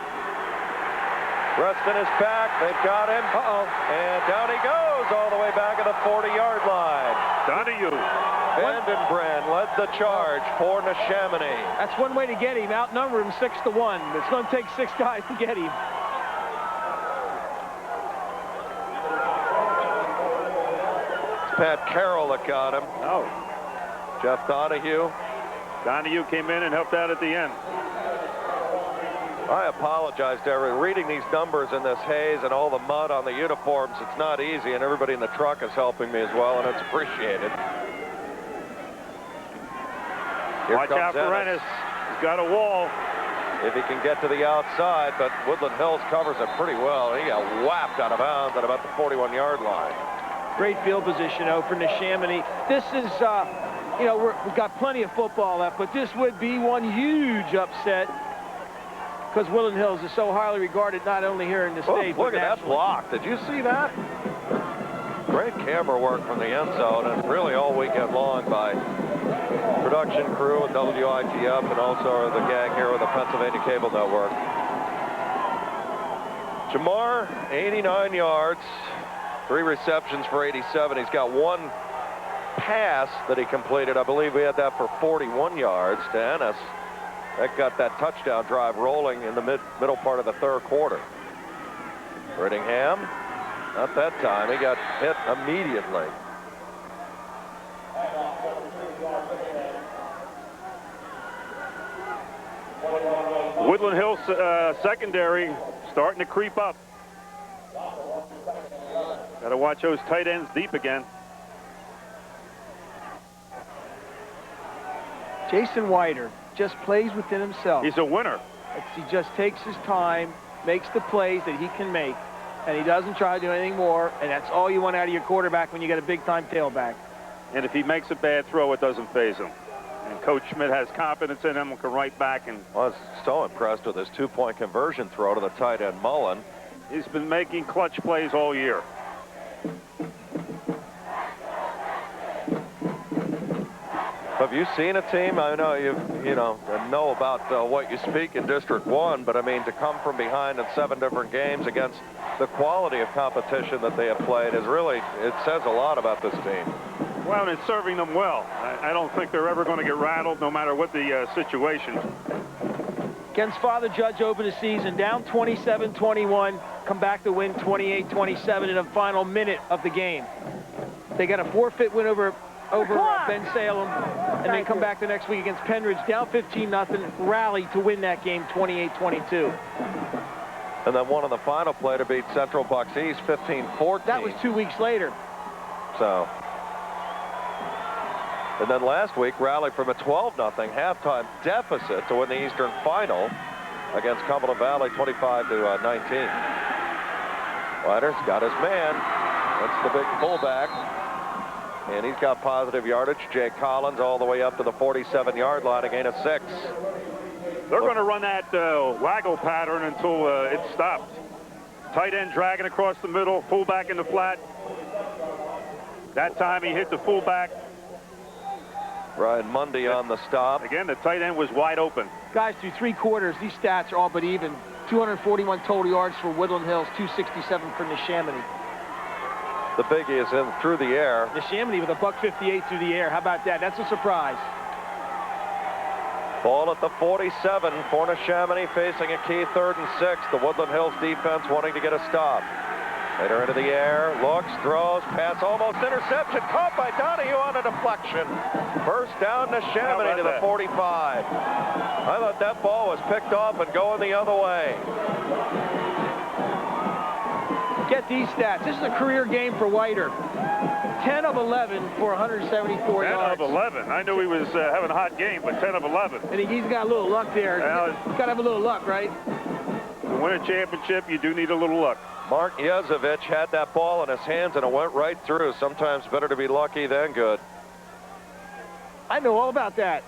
Preston is back. They've got him. And down he goes all the way back at the 40-yard line. Donahue. Vandenbrand led the charge for Neshaminy. That's one way to get him. Outnumber him 6-1. It's going to take 6 guys to get him. It's Pat Carroll that got him. Oh. Jeff Donahue. Donahue came in and helped out at the end. I apologize to everyone. Reading these numbers in this haze and all the mud on the uniforms, it's not easy, and everybody in the truck is helping me as well, and it's appreciated. Here Watch out for Ennis. He's got a wall. If he can get to the outside, but Woodland Hills covers it pretty well. He got whapped out of bounds at about the 41-yard line. Great field position, for Neshaminy. This is, you know, we've got plenty of football left, but this would be one huge upset because Woodland Hills is so highly regarded not only here in the state, look but at that block. Did you see that? Great camera work from the end zone, and really all weekend long by production crew at WITF and also the gang here with the Pennsylvania Cable Network. Jamar, 89 yards, 3 receptions for 87. He's got 1 pass that he completed. I believe we had that for 41 yards to Ennis. That got that touchdown drive rolling in the middle part of the 3rd quarter. Brittingham, not that time. He got hit immediately. Woodland Hills secondary starting to creep up. Got to watch those tight ends deep again. Jason Whiter just plays within himself. He's a winner. He just takes his time, makes the plays that he can make, and he doesn't try to do anything more, and that's all you want out of your quarterback when you get a big-time tailback. And if he makes a bad throw, it doesn't faze him. And Coach Schmidt has confidence in him and can right back. And I was so impressed with his 2-point conversion throw to the tight end Mullen. He's been making clutch plays all year. Have you seen a team? I know you know about what you speak in District 1, but I mean, to come from behind in 7 different games against the quality of competition that they have played is really, it says a lot about this team. Well, and it's serving them well. I don't think they're ever going to get rattled no matter what the situation. Against Father Judge open the season, down 27-21, come back to win 28-27 in the final minute of the game. They got a forfeit win over Ben Salem, and then come back the next week against Penridge, down 15-0, rally to win that game 28-22. And then one on the final play to beat Central Bucks East 15-14. That was 2 weeks later. So. And then last week rallied from a 12-0 halftime deficit to win the Eastern Final against Cumberland Valley 25-19. Whiter's got his man. That's the big fullback. And he's got positive yardage. Jay Collins all the way up to the 47-yard line, a gain of 6. They're going to run that waggle pattern until it's stopped. Tight end dragging across the middle, fullback in the flat. That time he hit the fullback. Ryan Mundy on the stop. Again, the tight end was wide open. Guys, through 3 quarters, these stats are all but even. 241 total yards for Woodland Hills, 267 for Neshaminy. The biggie is in through the air. Neshaminy with a $158 through the air. How about that? That's a surprise. Ball at the 47 for Neshaminy, facing a key 3rd and 6. The Woodland Hills defense wanting to get a stop. Later into the air, looks, throws, pass, almost interception. Caught by Donahue on a deflection. First down Neshaminy to the 45. I thought that ball was picked off and going the other way. Get these stats. This is a career game for Whiter. 10 of 11 for 174 yards. 10 of 11. I knew he was having a hot game, but 10 of 11. And he's got a little luck there. He's got to have a little luck, right? To win a championship, you do need a little luck. Mark Yezevich had that ball in his hands, and it went right through. Sometimes better to be lucky than good. I know all about that.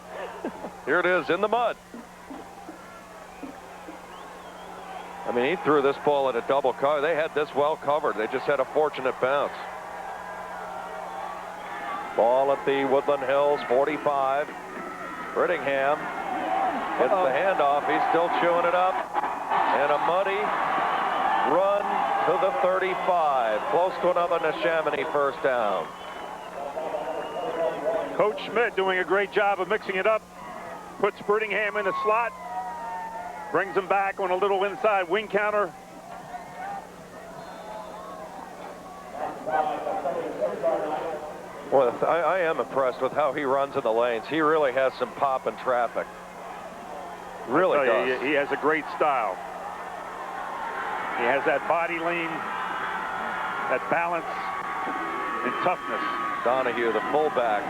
Here it is in the mud. I mean, he threw this ball at a double cover. They had this well covered. They just had a fortunate bounce. Ball at the Woodland Hills 45. Brittingham gets the handoff. He's still chewing it up. And a muddy run to the 35. Close to another Neshaminy first down. Coach Schmidt doing a great job of mixing it up. Puts Brittingham in the slot. Brings him back on a little inside wing counter. Well, I am impressed with how he runs in the lanes. He really has some pop in traffic. Really does. He has a great style. He has that body lean, that balance, and toughness. Donahue, the fullback.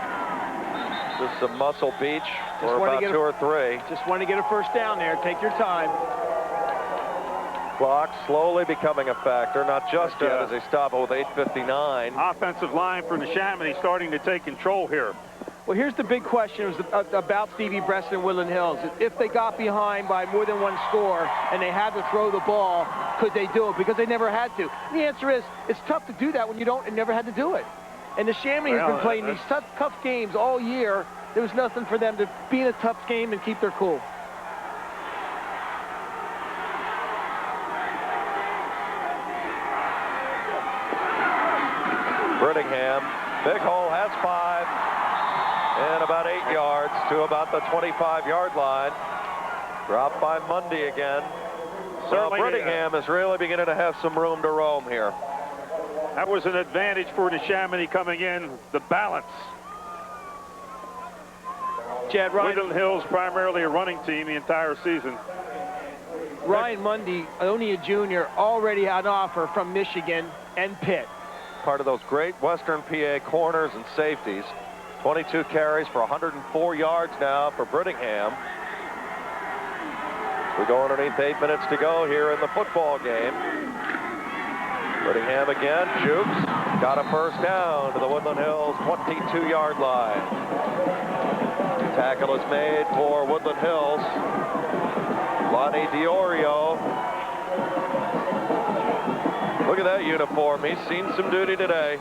Just some muscle beach for about 2 or 3. Just want to get a first down there. Take your time. Clock slowly becoming a factor, not just yet as they stop it with 8:59. Offensive line for Neshaminy starting to take control here. Well, here's the big question. It was about Stevie Breston and Woodland Hills. If they got behind by more than 1 score and they had to throw the ball, could they do it? Because they never had to. And the answer is, it's tough to do that when you don't and never had to do it. And Neshaminy has been playing these tough games all year, There was nothing for them to be in a tough game and keep their cool. Brittingham, big hole, has 5, and about 8 yards to about the 25-yard line. Dropped by Mundy again. So Brittingham is really beginning to have some room to roam here. That was an advantage for Neshaminy coming in, the balance. Chad, Ryan, Woodland Hills primarily a running team the entire season. Ryan Mundy, only a junior, already had an offer from Michigan and Pitt. Part of those great Western PA corners and safeties. 22 carries for 104 yards now for Brittingham. We go underneath 8 minutes to go here in the football game. Brittingham again, jukes, got a first down to the Woodland Hills 22-yard line. Tackle is made for Woodland Hills. Lonnie Diorio. Look at that uniform. He's seen some duty today.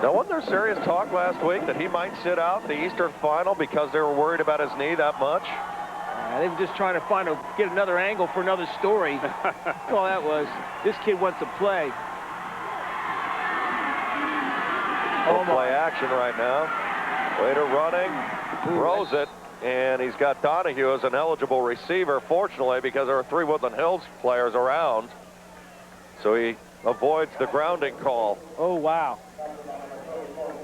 Now, wasn't there serious talk last week that he might sit out the Eastern Final because they were worried about his knee that much? They were just trying to get another angle for another story. That's all that was. This kid wants to play. Play action right now. Waiter running, throws it, and he's got Donahue as an eligible receiver, fortunately, because there are 3 Woodland Hills players around. So he avoids the grounding call. Oh, wow.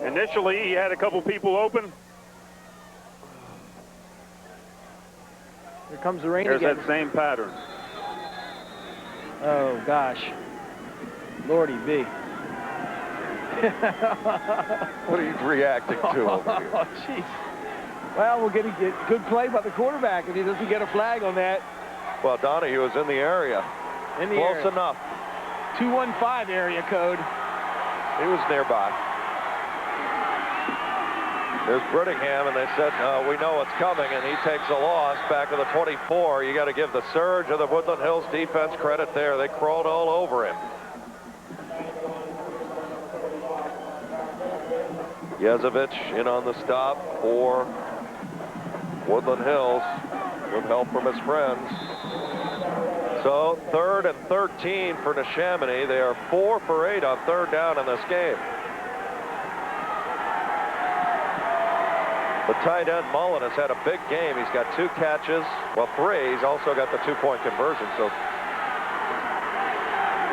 Initially, he had a couple people open. Here comes the rain There's again. that same pattern. Oh, gosh. Lordy B. What are you reacting to over here? Oh, jeez. Well, we're going to get good play by the quarterback if he doesn't get a flag on that. Well, Donahue is in the area. In the Close area. enough. 215 area code. He was nearby. There's Brittingham, and they said, we know it's coming, and he takes a loss back to the 24. You got to give the surge of the Woodland Hills defense credit there. They crawled all over him. Yezevich in on the stop for Woodland Hills with help from his friends. So 3rd and 13 for Neshaminy. They are 4 for 8 on 3rd down in this game. The tight end Mullen has had a big game. He's got 2 catches, well 3. He's also got the 2-point conversion. So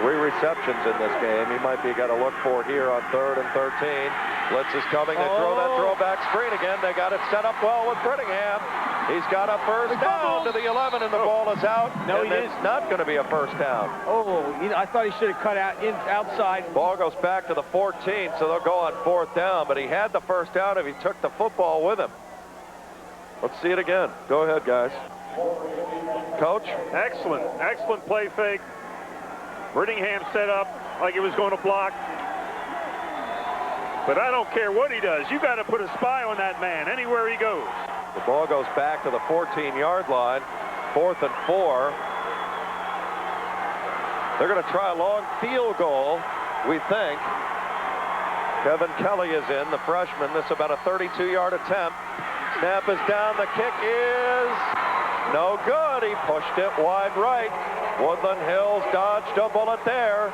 3 receptions in this game. He might be got to look for here on 3rd and 13. Blitz is coming. They throw that throwback screen again. They got it set up well with Brittingham. He's got a first down to the 11, and the ball is out. No, and it's not going to be a first down. Oh, I thought he should have cut out outside. Ball goes back to the 14, so they'll go on 4th down. But he had the first down if he took the football with him. Let's see it again. Go ahead, guys. Coach? Excellent play fake. Brittingham set up like he was going to block. But I don't care what he does. You got to put a spy on that man anywhere he goes. The ball goes back to the 14-yard line. 4th and 4. They're going to try a long field goal, we think. Kevin Kelly is in, the freshman. This is about a 32-yard attempt. Snap is down. The kick is no good. He pushed it wide right. Woodland Hills dodged a bullet there.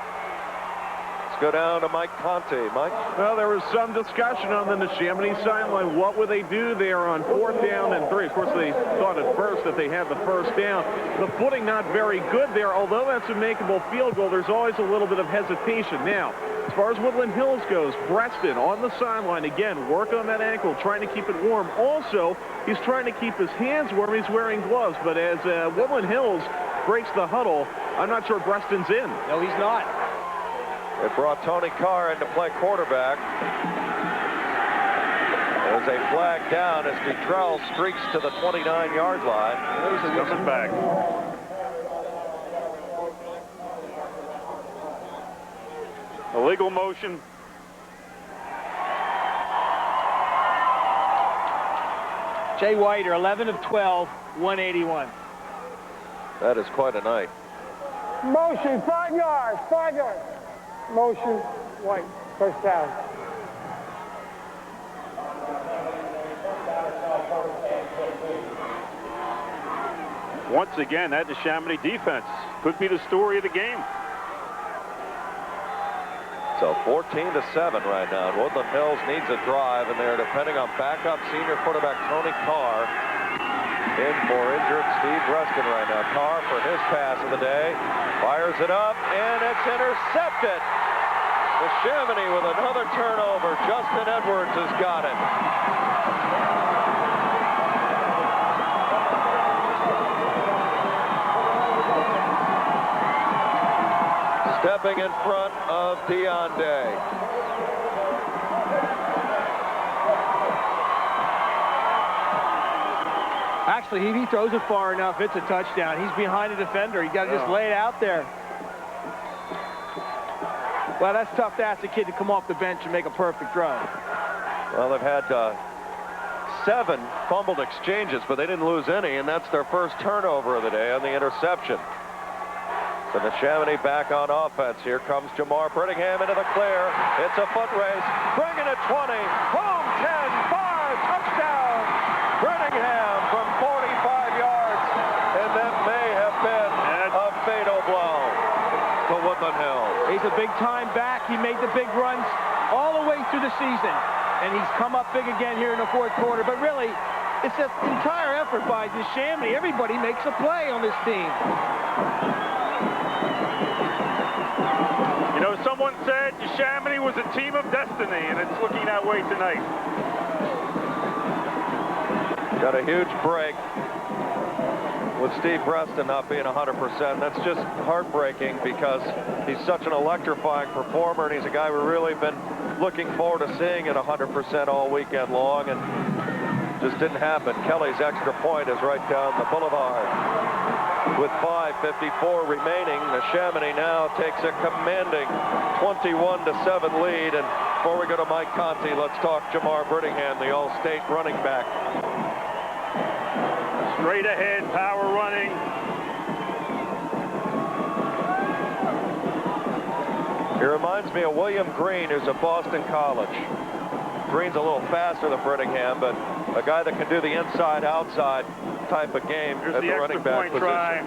Go down to Mike Conte. Mike? Well, there was some discussion on the Neshaminy sideline. What would they do there on 4th down and 3? Of course, they thought at first that they had the first down. The footing not very good there. Although that's a makeable field goal, there's always a little bit of hesitation. Now, as far as Woodland Hills goes, Preston on the sideline. Again, work on that ankle, trying to keep it warm. Also, he's trying to keep his hands warm. He's wearing gloves. But as Woodland Hills breaks the huddle, I'm not sure Preston's in. No, he's not. It brought Tony Carr in to play quarterback. There's a flag down as Detrell streaks to the 29-yard line. He's coming back. Illegal motion. Jay Whiter, 11 of 12, 181. That is quite a night. Motion, 5 yards, 5 yards. Motion, white, first down. Once again, that Neshaminy defense could be the story of the game. So 14-7 right now. Woodland Hills needs a drive, and they're depending on backup senior quarterback Tony Carr. In for injured Steve Reston right now. Carr for his pass of the day. Fires it up, and it's intercepted. Neshaminy with another turnover. Justin Edwards has got it. Stepping in front of Dion Day. Actually, if he throws it far enough, it's a touchdown. He's behind the defender. You got to just lay it out there. Well, that's tough to ask a kid to come off the bench and make a perfect throw. Well, they've had 7 fumbled exchanges, but they didn't lose any, and that's their first turnover of the day on the interception. So Neshaminy back on offense. Here comes Jamar Brittingham into the clear. It's a foot race. Bringing it 20. Home 10. 5. Touchdown. Brittingham from 45 yards. And that may have been a fatal blow to Woodland Hills. He's a big-time back. He made the big runs all the way through the season. And he's come up big again here in the fourth quarter. But really, it's an entire effort by Neshaminy. Everybody makes a play on this team. You know, someone said Neshaminy was a team of destiny, and it's looking that way tonight. Got a huge break with Steve Preston not being 100%. That's just heartbreaking because he's such an electrifying performer, and he's a guy we've really been looking forward to seeing at 100% all weekend long, and just didn't happen. Kelly's extra point is right down the boulevard. With 5:54 remaining, Neshaminy now takes a commanding 21-7 lead. And before we go to Mike Conti, let's talk Jamar Brittingham, the All-State running back. Straight ahead, power running. He reminds me of William Green, who's at Boston College. Green's a little faster than Brittingham, but a guy that can do the inside-outside type of game at the running back position. Try.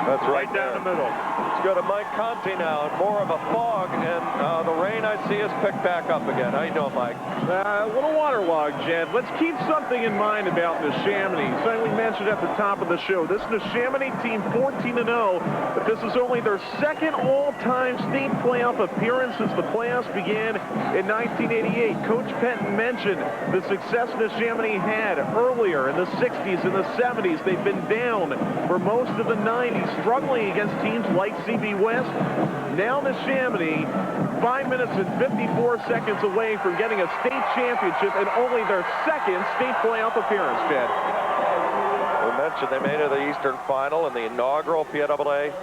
That's right down the middle. Let's go to Mike Conti now, and more of a fog, and the rain I see is picked back up again. How you doing, Mike? A little waterlogged, Jed. Let's keep something in mind about Neshaminy. Something we mentioned at the top of the show. This Neshaminy team 14-0, but this is only their second all-time state playoff appearance since the playoffs began in 1988. Coach Penton mentioned the success Neshaminy had earlier in the 60s and the 70s. They've been down for most of the 90s, struggling against teams like CB West. Now Neshaminy, 5 minutes and 54 seconds away from getting a state championship and only their second state playoff appearance, Jed. We mentioned they made it to the Eastern Final in the inaugural PIAA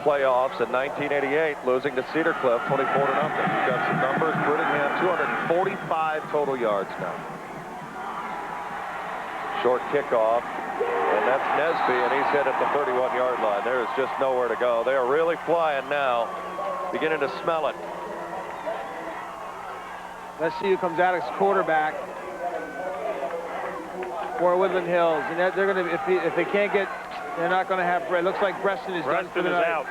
playoffs in 1988, losing to Cedar Cliff 24-0. We've got some numbers. Brittingham, 245 total yards now. Short kickoff, and that's Nesby, and he's hit at the 31-yard line. There is just nowhere to go. They are really flying now, beginning to smell it. Let's see who comes out as quarterback for Woodland Hills. And they're going to, if they can't get, they're not going to have. It looks like Preston is done for the night. Out.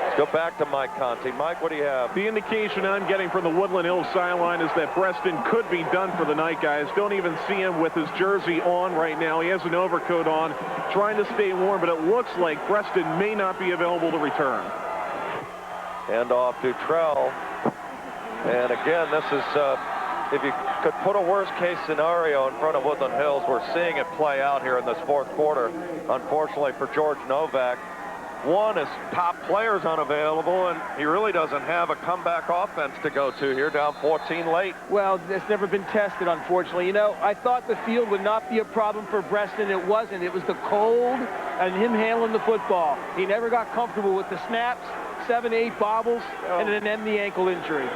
Let's go back to Mike Conti. Mike, what do you have? The indication I'm getting from the Woodland Hills sideline is that Preston could be done for the night, guys. Don't even see him with his jersey on right now. He has an overcoat on, trying to stay warm, but it looks like Preston may not be available to return. Hand off to Trell. And again, this is, if you could put a worst-case scenario in front of Woodland Hills, we're seeing it play out here in this fourth quarter, unfortunately for George Novak. One, his top players unavailable, and he really doesn't have a comeback offense to go to here, down 14 late. Well, it's never been tested, unfortunately. You know, I thought the field would not be a problem for Preston. It wasn't. It was the cold and him handling the football. He never got comfortable with the snaps, 7, 8 bobbles, and an the ankle injury. His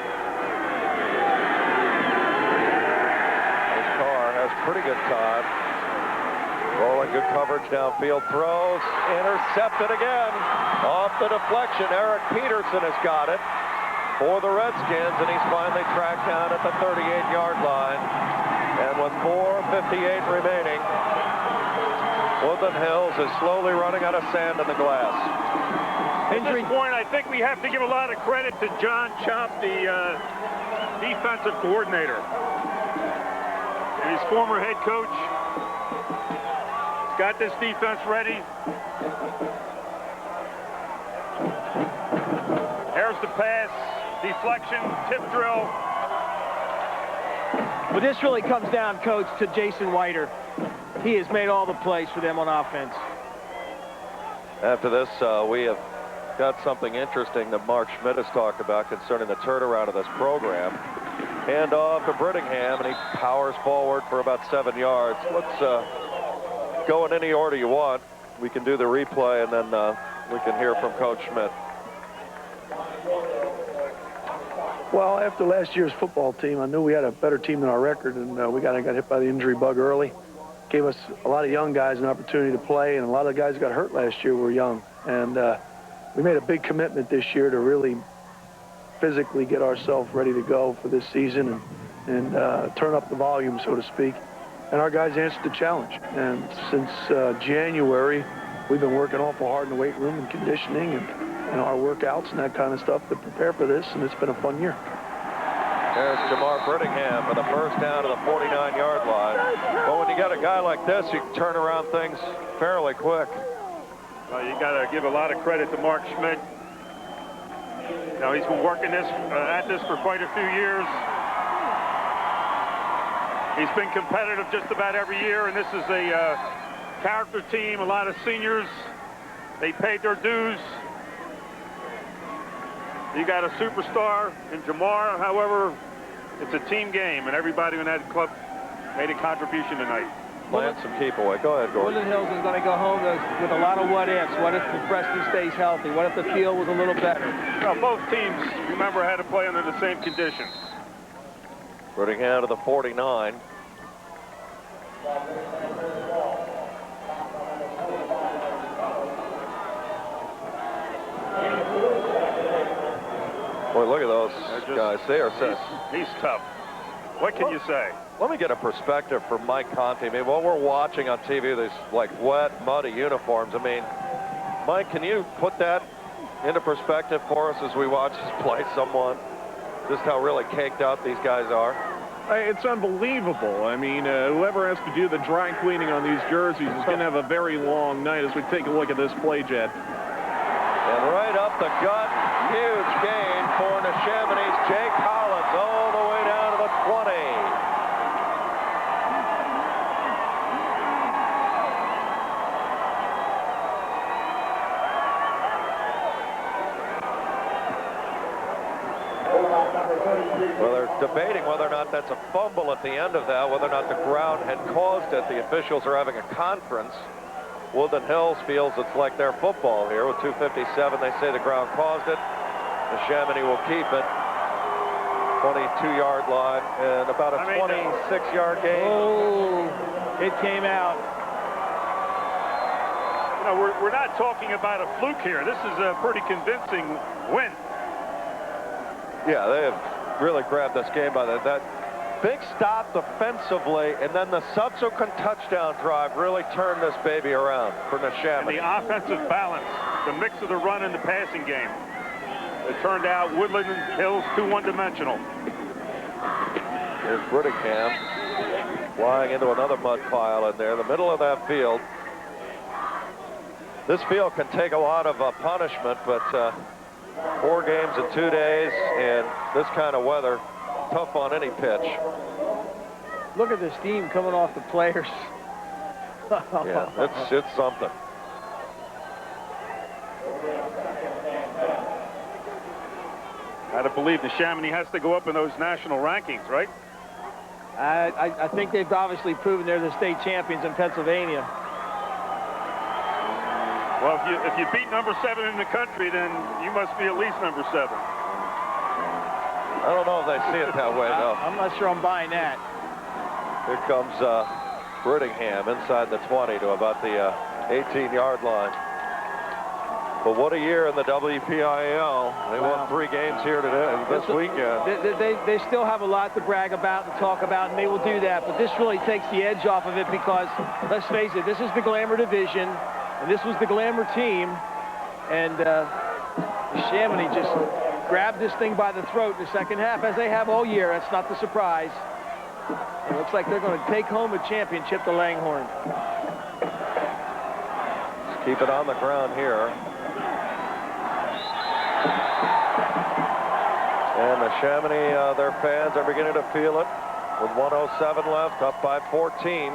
car has pretty good time. Rolling, good coverage downfield, throws, intercepted again. Off the deflection, Eric Peterson has got it for the Redskins, and he's finally tracked down at the 38-yard line. And with 4:58 remaining, Woodland Hills is slowly running out of sand in the glass. At this point, I think we have to give a lot of credit to John Chomp, the defensive coordinator, and his former head coach. He's got this defense ready. There's the pass, deflection, tip drill. But this really comes down, Coach, to Jason Whiter. He has made all the plays for them on offense. After this, we have got something interesting that Mark Schmidt has talked about concerning the turnaround of this program. Hand off to Brittingham, and he powers forward for about 7 yards. Let's go in any order you want. We can do the replay, and then we can hear from Coach Schmidt. Well, after last year's football team, I knew we had a better team than our record, and we got hit by the injury bug early. Gave us a lot of young guys an opportunity to play, and a lot of the guys who got hurt last year were young. And we made a big commitment this year to really physically get ourselves ready to go for this season and turn up the volume, so to speak. And our guys answered the challenge. And since January, we've been working awful hard in the weight room and conditioning and our workouts and that kind of stuff to prepare for this, and it's been a fun year. There's Jamar Brittingham for the first down to the 49-yard line. But when you got a guy like this, you can turn around things fairly quick. Well, you got to give a lot of credit to Mark Schmidt. Now, he's been working at this for quite a few years. He's been competitive just about every year, and this is a character team, a lot of seniors. They paid their dues. You got a superstar in Jamar. However, it's a team game, and everybody in that club made a contribution tonight. Plant some keep away. Go ahead, Gordon. Woodland Hills is going to go home with a lot of what-ifs. What if the Preston stays healthy? What if the field was a little better? Well, both teams, remember, had to play under the same conditions. Brittingham to the 49. Boy, look at those guys. They are set. He's tough. What can you say? Let me get a perspective from Mike Conte. I mean, what we're watching on TV, these like wet, muddy uniforms. I mean, Mike, can you put that into perspective for us as we watch this play somewhat? Just how really caked out these guys are. It's unbelievable. I mean, whoever has to do the dry cleaning on these jerseys is going to have a very long night as we take a look at this play, Jed. And right up the gut, huge gain for Neshaminy's Jay Collins all the way down to the 20. Well, they're debating whether or not that's a fumble at the end of that, whether or not the ground had caused it. The officials are having a conference. Woodland Hills feels it's like their football here. With 2:57, they say the ground caused it. Neshaminy will keep it. 22-yard line and about a 26-yard gain. Oh, it came out. You know, we're not talking about a fluke here. This is a pretty convincing win. Yeah, they have really grabbed this game by that big stop defensively, and then the subsequent touchdown drive really turned this baby around for Neshaminy. And the offensive balance, the mix of the run and the passing game. It turned out Woodland Hills too one-dimensional. Here's Brittingham flying into another mud pile in there, the middle of that field. This field can take a lot of punishment, but 4 games in 2 days and this kind of weather, tough on any pitch. Look at the steam coming off the players. Yeah, it's something. Gotta believe Neshaminy has to go up in those national rankings, right? I think they've obviously proven they're the state champions in Pennsylvania. Well, if you beat number 7 in the country, then you must be at least number 7. I don't know if they see it that way, though. I'm not sure I'm buying that. Here comes Brittingham inside the 20 to about the 18-yard line. But what a year in the WPIAL. They won 3 games here today, this weekend. They still have a lot to brag about and talk about, and they will do that. But this really takes the edge off of it because, let's face it, this is the glamour division, and this was the glamour team. And Neshaminy just grabbed this thing by the throat in the second half, as they have all year. That's not the surprise. It looks like they're going to take home a championship, the Langhorne. Let's keep it on the ground here. And Neshaminy, their fans are beginning to feel it with 1:07 left, up by 14.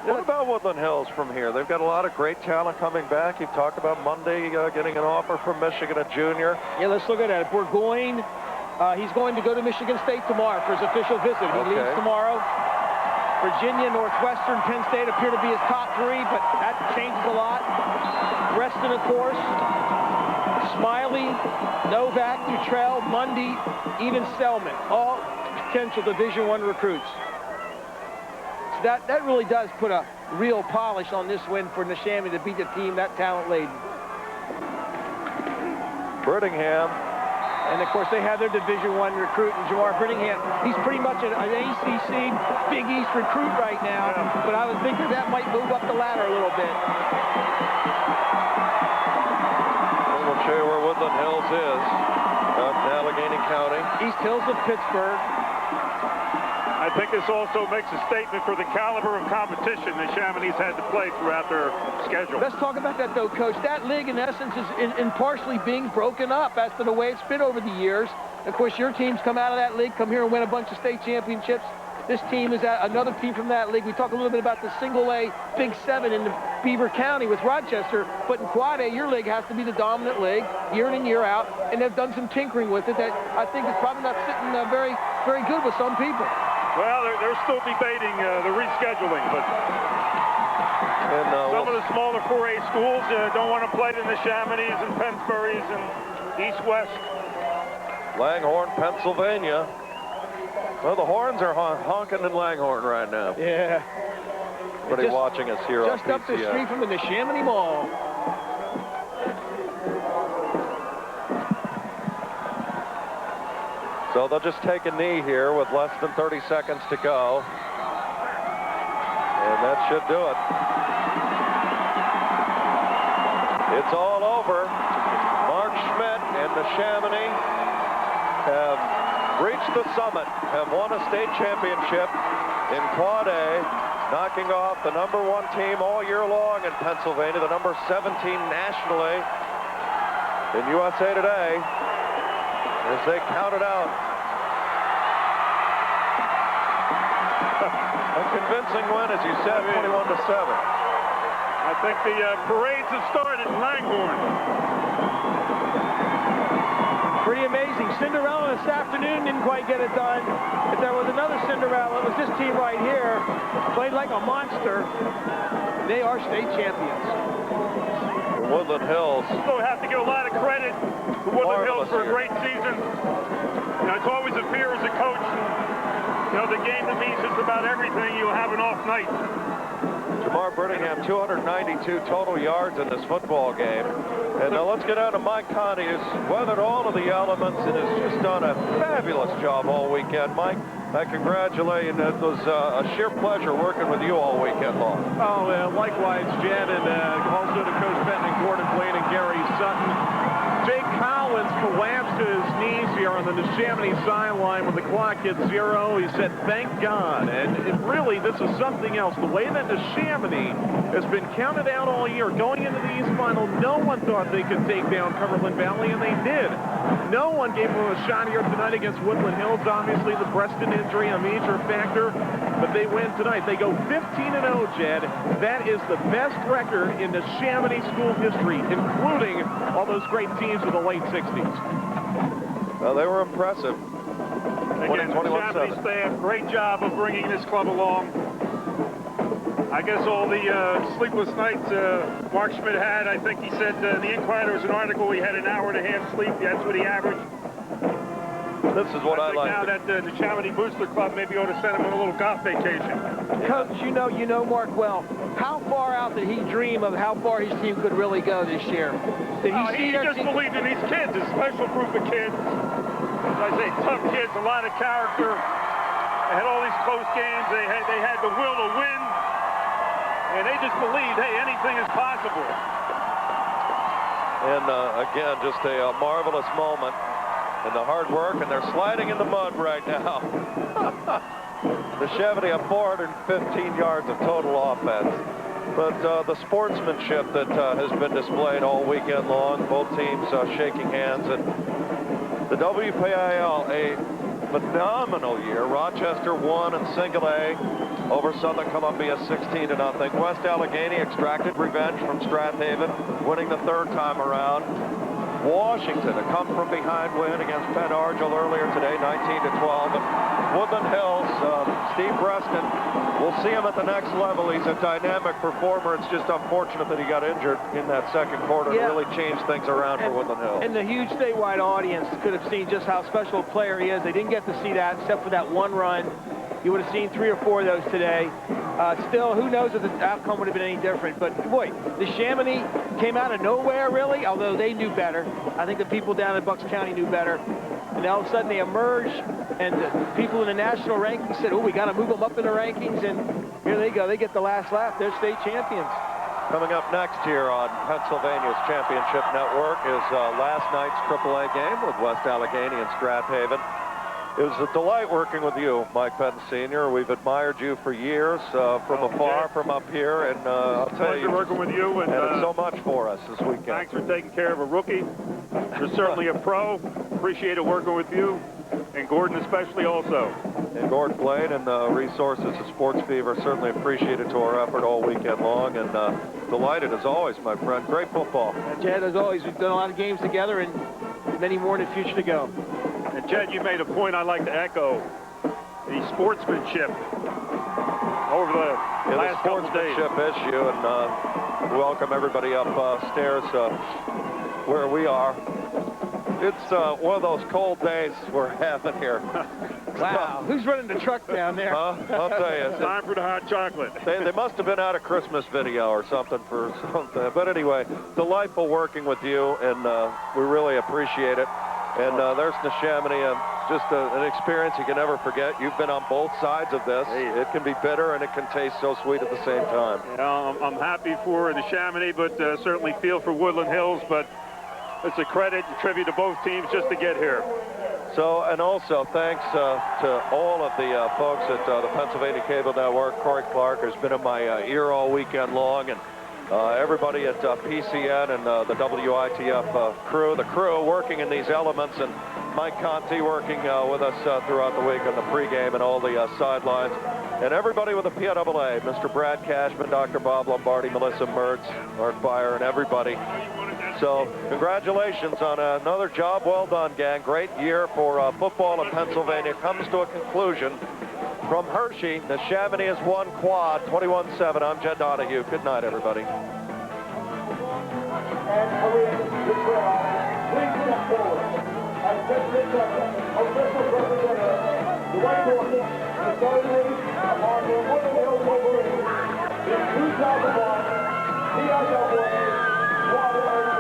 What about Woodland Hills from here? They've got a lot of great talent coming back. You've talked about Monday getting an offer from Michigan, a junior. Yeah, let's look at it. Burgoyne, he's going to go to Michigan State tomorrow for his official visit. He leaves tomorrow. Virginia, Northwestern, Penn State appear to be his top 3, but that changes a lot. Reston, of course. Smiley, Novak, Dutrell, Mundy, even Selman, all potential Division I recruits. So that really does put a real polish on this win for Neshaminy to beat a team that talent-laden. Brittingham. And, of course, they have their Division I recruit in Jamar Brittingham. He's pretty much an ACC Big East recruit right now, but I would think that might move up the ladder a little bit. We'll show you where Woodland Hills is, up in Allegheny County. East Hills of Pittsburgh. I think this also makes a statement for the caliber of competition that Neshaminy's had to play throughout their schedule. Let's talk about that, though, Coach. That league, in essence, is in partially being broken up as to the way it's been over the years. Of course, your teams come out of that league, come here and win a bunch of state championships. This team is another team from that league. We talk a little bit about the single-A Big 7 in Beaver County with Rochester, but in Quad A, your league has to be the dominant league year in and year out, and they've done some tinkering with it that I think is probably not sitting very, very good with some people. Well, they're still debating the rescheduling, but some of the smaller 4A schools don't want to play the Neshaminys and Pennsburys and East-West. Langhorne, Pennsylvania. Well, the horns are honking in Langhorne right now. Yeah. Everybody watching us here just on up the street from the Neshaminy Mall. So they'll just take a knee here with less than 30 seconds to go. And that should do it. It's all over. Mark Schmidt and Neshaminy have reached the summit, have won a state championship in Quad A, knocking off the #1 team all year long in Pennsylvania, the number 17 nationally in USA Today, as they count it out. A convincing win, as you said, 21-7. I think the parades have started in Langhorne. Pretty amazing. Cinderella this afternoon didn't quite get it done. If there was another Cinderella, it was this team right here. Played like a monster. They are state champions. Woodland Hills. So have to give a lot of credit to Woodland Hills for a great season. You know, it's always a fear as a coach. You know, the game to me is just about everything. You'll have an off night. Jamar Brittingham, 292 total yards in this football game. And now let's get out to Mike Conti, who's weathered all of the elements and has just done a fabulous job all weekend. Mike, I congratulate you. It was a sheer pleasure working with you all weekend long. Oh, likewise, Jed, and also to Coach Benton and Gordon Blaine and Gary Sutton. Jake Collins collapsed to his knees here on the Neshaminy sideline when the clock hit 0. He said, thank God. And really, this is something else. The way that Neshaminy has been counted out all year, going into the East Final, no one thought they could take down Cumberland Valley, and they did. No one gave them a shot here tonight against Woodland Hills. Obviously, the Preston injury, a major factor, but they win tonight. They go 15-0, Jed. That is the best record in Neshaminy school history, including all those great teams of the late 60s. Well, they were impressive. Again, the Neshaminy staff, great job of bringing this club along. I guess all the sleepless nights Mark Schmidt had, I think he said in the Inquirer, there was an article, he had an hour and a half sleep. That's what he averaged. This is what I like. Now that the Neshaminy Booster Club maybe ought to send him on a little golf vacation. Coach, you know Mark well. How far out did he dream of how far his team could really go this year? Did he see He their just team? believed in these kids, a special group of kids. As I say, tough kids, a lot of character. They had all these close games. They had the will to win. And they just believed, hey, anything is possible. And again, just a marvelous moment. And the hard work, and they're sliding in the mud right now. Neshaminy have 415 yards of total offense. But the sportsmanship that has been displayed all weekend long, both teams shaking hands. And the WPIL, a phenomenal year. Rochester won in single A over Southern Columbia 16-0. West Allegheny extracted revenge from Strathaven, winning the third time around. Washington, a come-from-behind win against Penn Argyll earlier today, 19-12. And Woodland Hills, Steve Preston, we'll see him at the next level. He's a dynamic performer. It's just unfortunate that he got injured in that second quarter. Yeah. It really changed things around for Woodland Hills. And the huge statewide audience could have seen just how special a player he is. They didn't get to see that except for that one run. You would have seen 3 or 4 of those today. Still, who knows if the outcome would have been any different. But, boy, the Neshaminy came out of nowhere, really, although they knew better. I think the people down in Bucks County knew better. And all of a sudden they emerged, and the people in the national rankings said, oh, we got to move them up in the rankings. And here they go. They get the last laugh. They're state champions. Coming up next here on Pennsylvania's Championship Network is last night's AAA game with West Allegheny and Strathaven. It was a delight working with you, Mike Penn Sr. We've admired you for years from afar, from up here, and I'll tell you, working with you, and it's so much for us this weekend. thanks for taking care of a rookie. You're certainly a pro. Appreciated working with you, and Gordon especially also. And Gordon Blade and the resources of Sports Fever certainly appreciated to our effort all weekend long, and delighted as always, my friend. Great football. Jed, as always, we've done a lot of games together, and many more in the future to go. And Jed, you made a point I'd like to echo. The sportsmanship over the last couple of days. Sportsmanship issue, and welcome everybody upstairs where we are. It's one of those cold days we're having here. Wow, who's running the truck down there? I'll tell you. Time for the hot chocolate. They must have been out a Christmas video or something for something. But anyway, delightful working with you, and we really appreciate it. And there's Neshaminy, just an experience you can never forget. You've been on both sides of this. It can be bitter and it can taste so sweet at the same time. I'm happy for Neshaminy, but certainly feel for Woodland Hills. But it's a credit and tribute to both teams just to get here. So, and also thanks to all of the folks at the Pennsylvania Cable Network. Corey Clark has been in my ear all weekend long, and everybody at PCN and the WITF crew, the crew working in these elements, and Mike Conti working with us throughout the week on the pregame and all the sidelines, and everybody with the PIAA, Mr. Brad Cashman, Dr. Bob Lombardi, Melissa Mertz, Art Fire, and everybody. So congratulations on another job well done, gang. Great year for football in Pennsylvania. Comes to a conclusion. From Hershey, Neshaminy has won quad 21-7. I'm Jed Donahue. Good night, everybody. And please step forward. And just lift up official representative, Dwight Norton, the Southern on the Woodland Hills Wolverines in 2001 PIAA Quad Area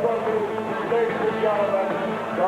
Trophy. Ladies and gentlemen, the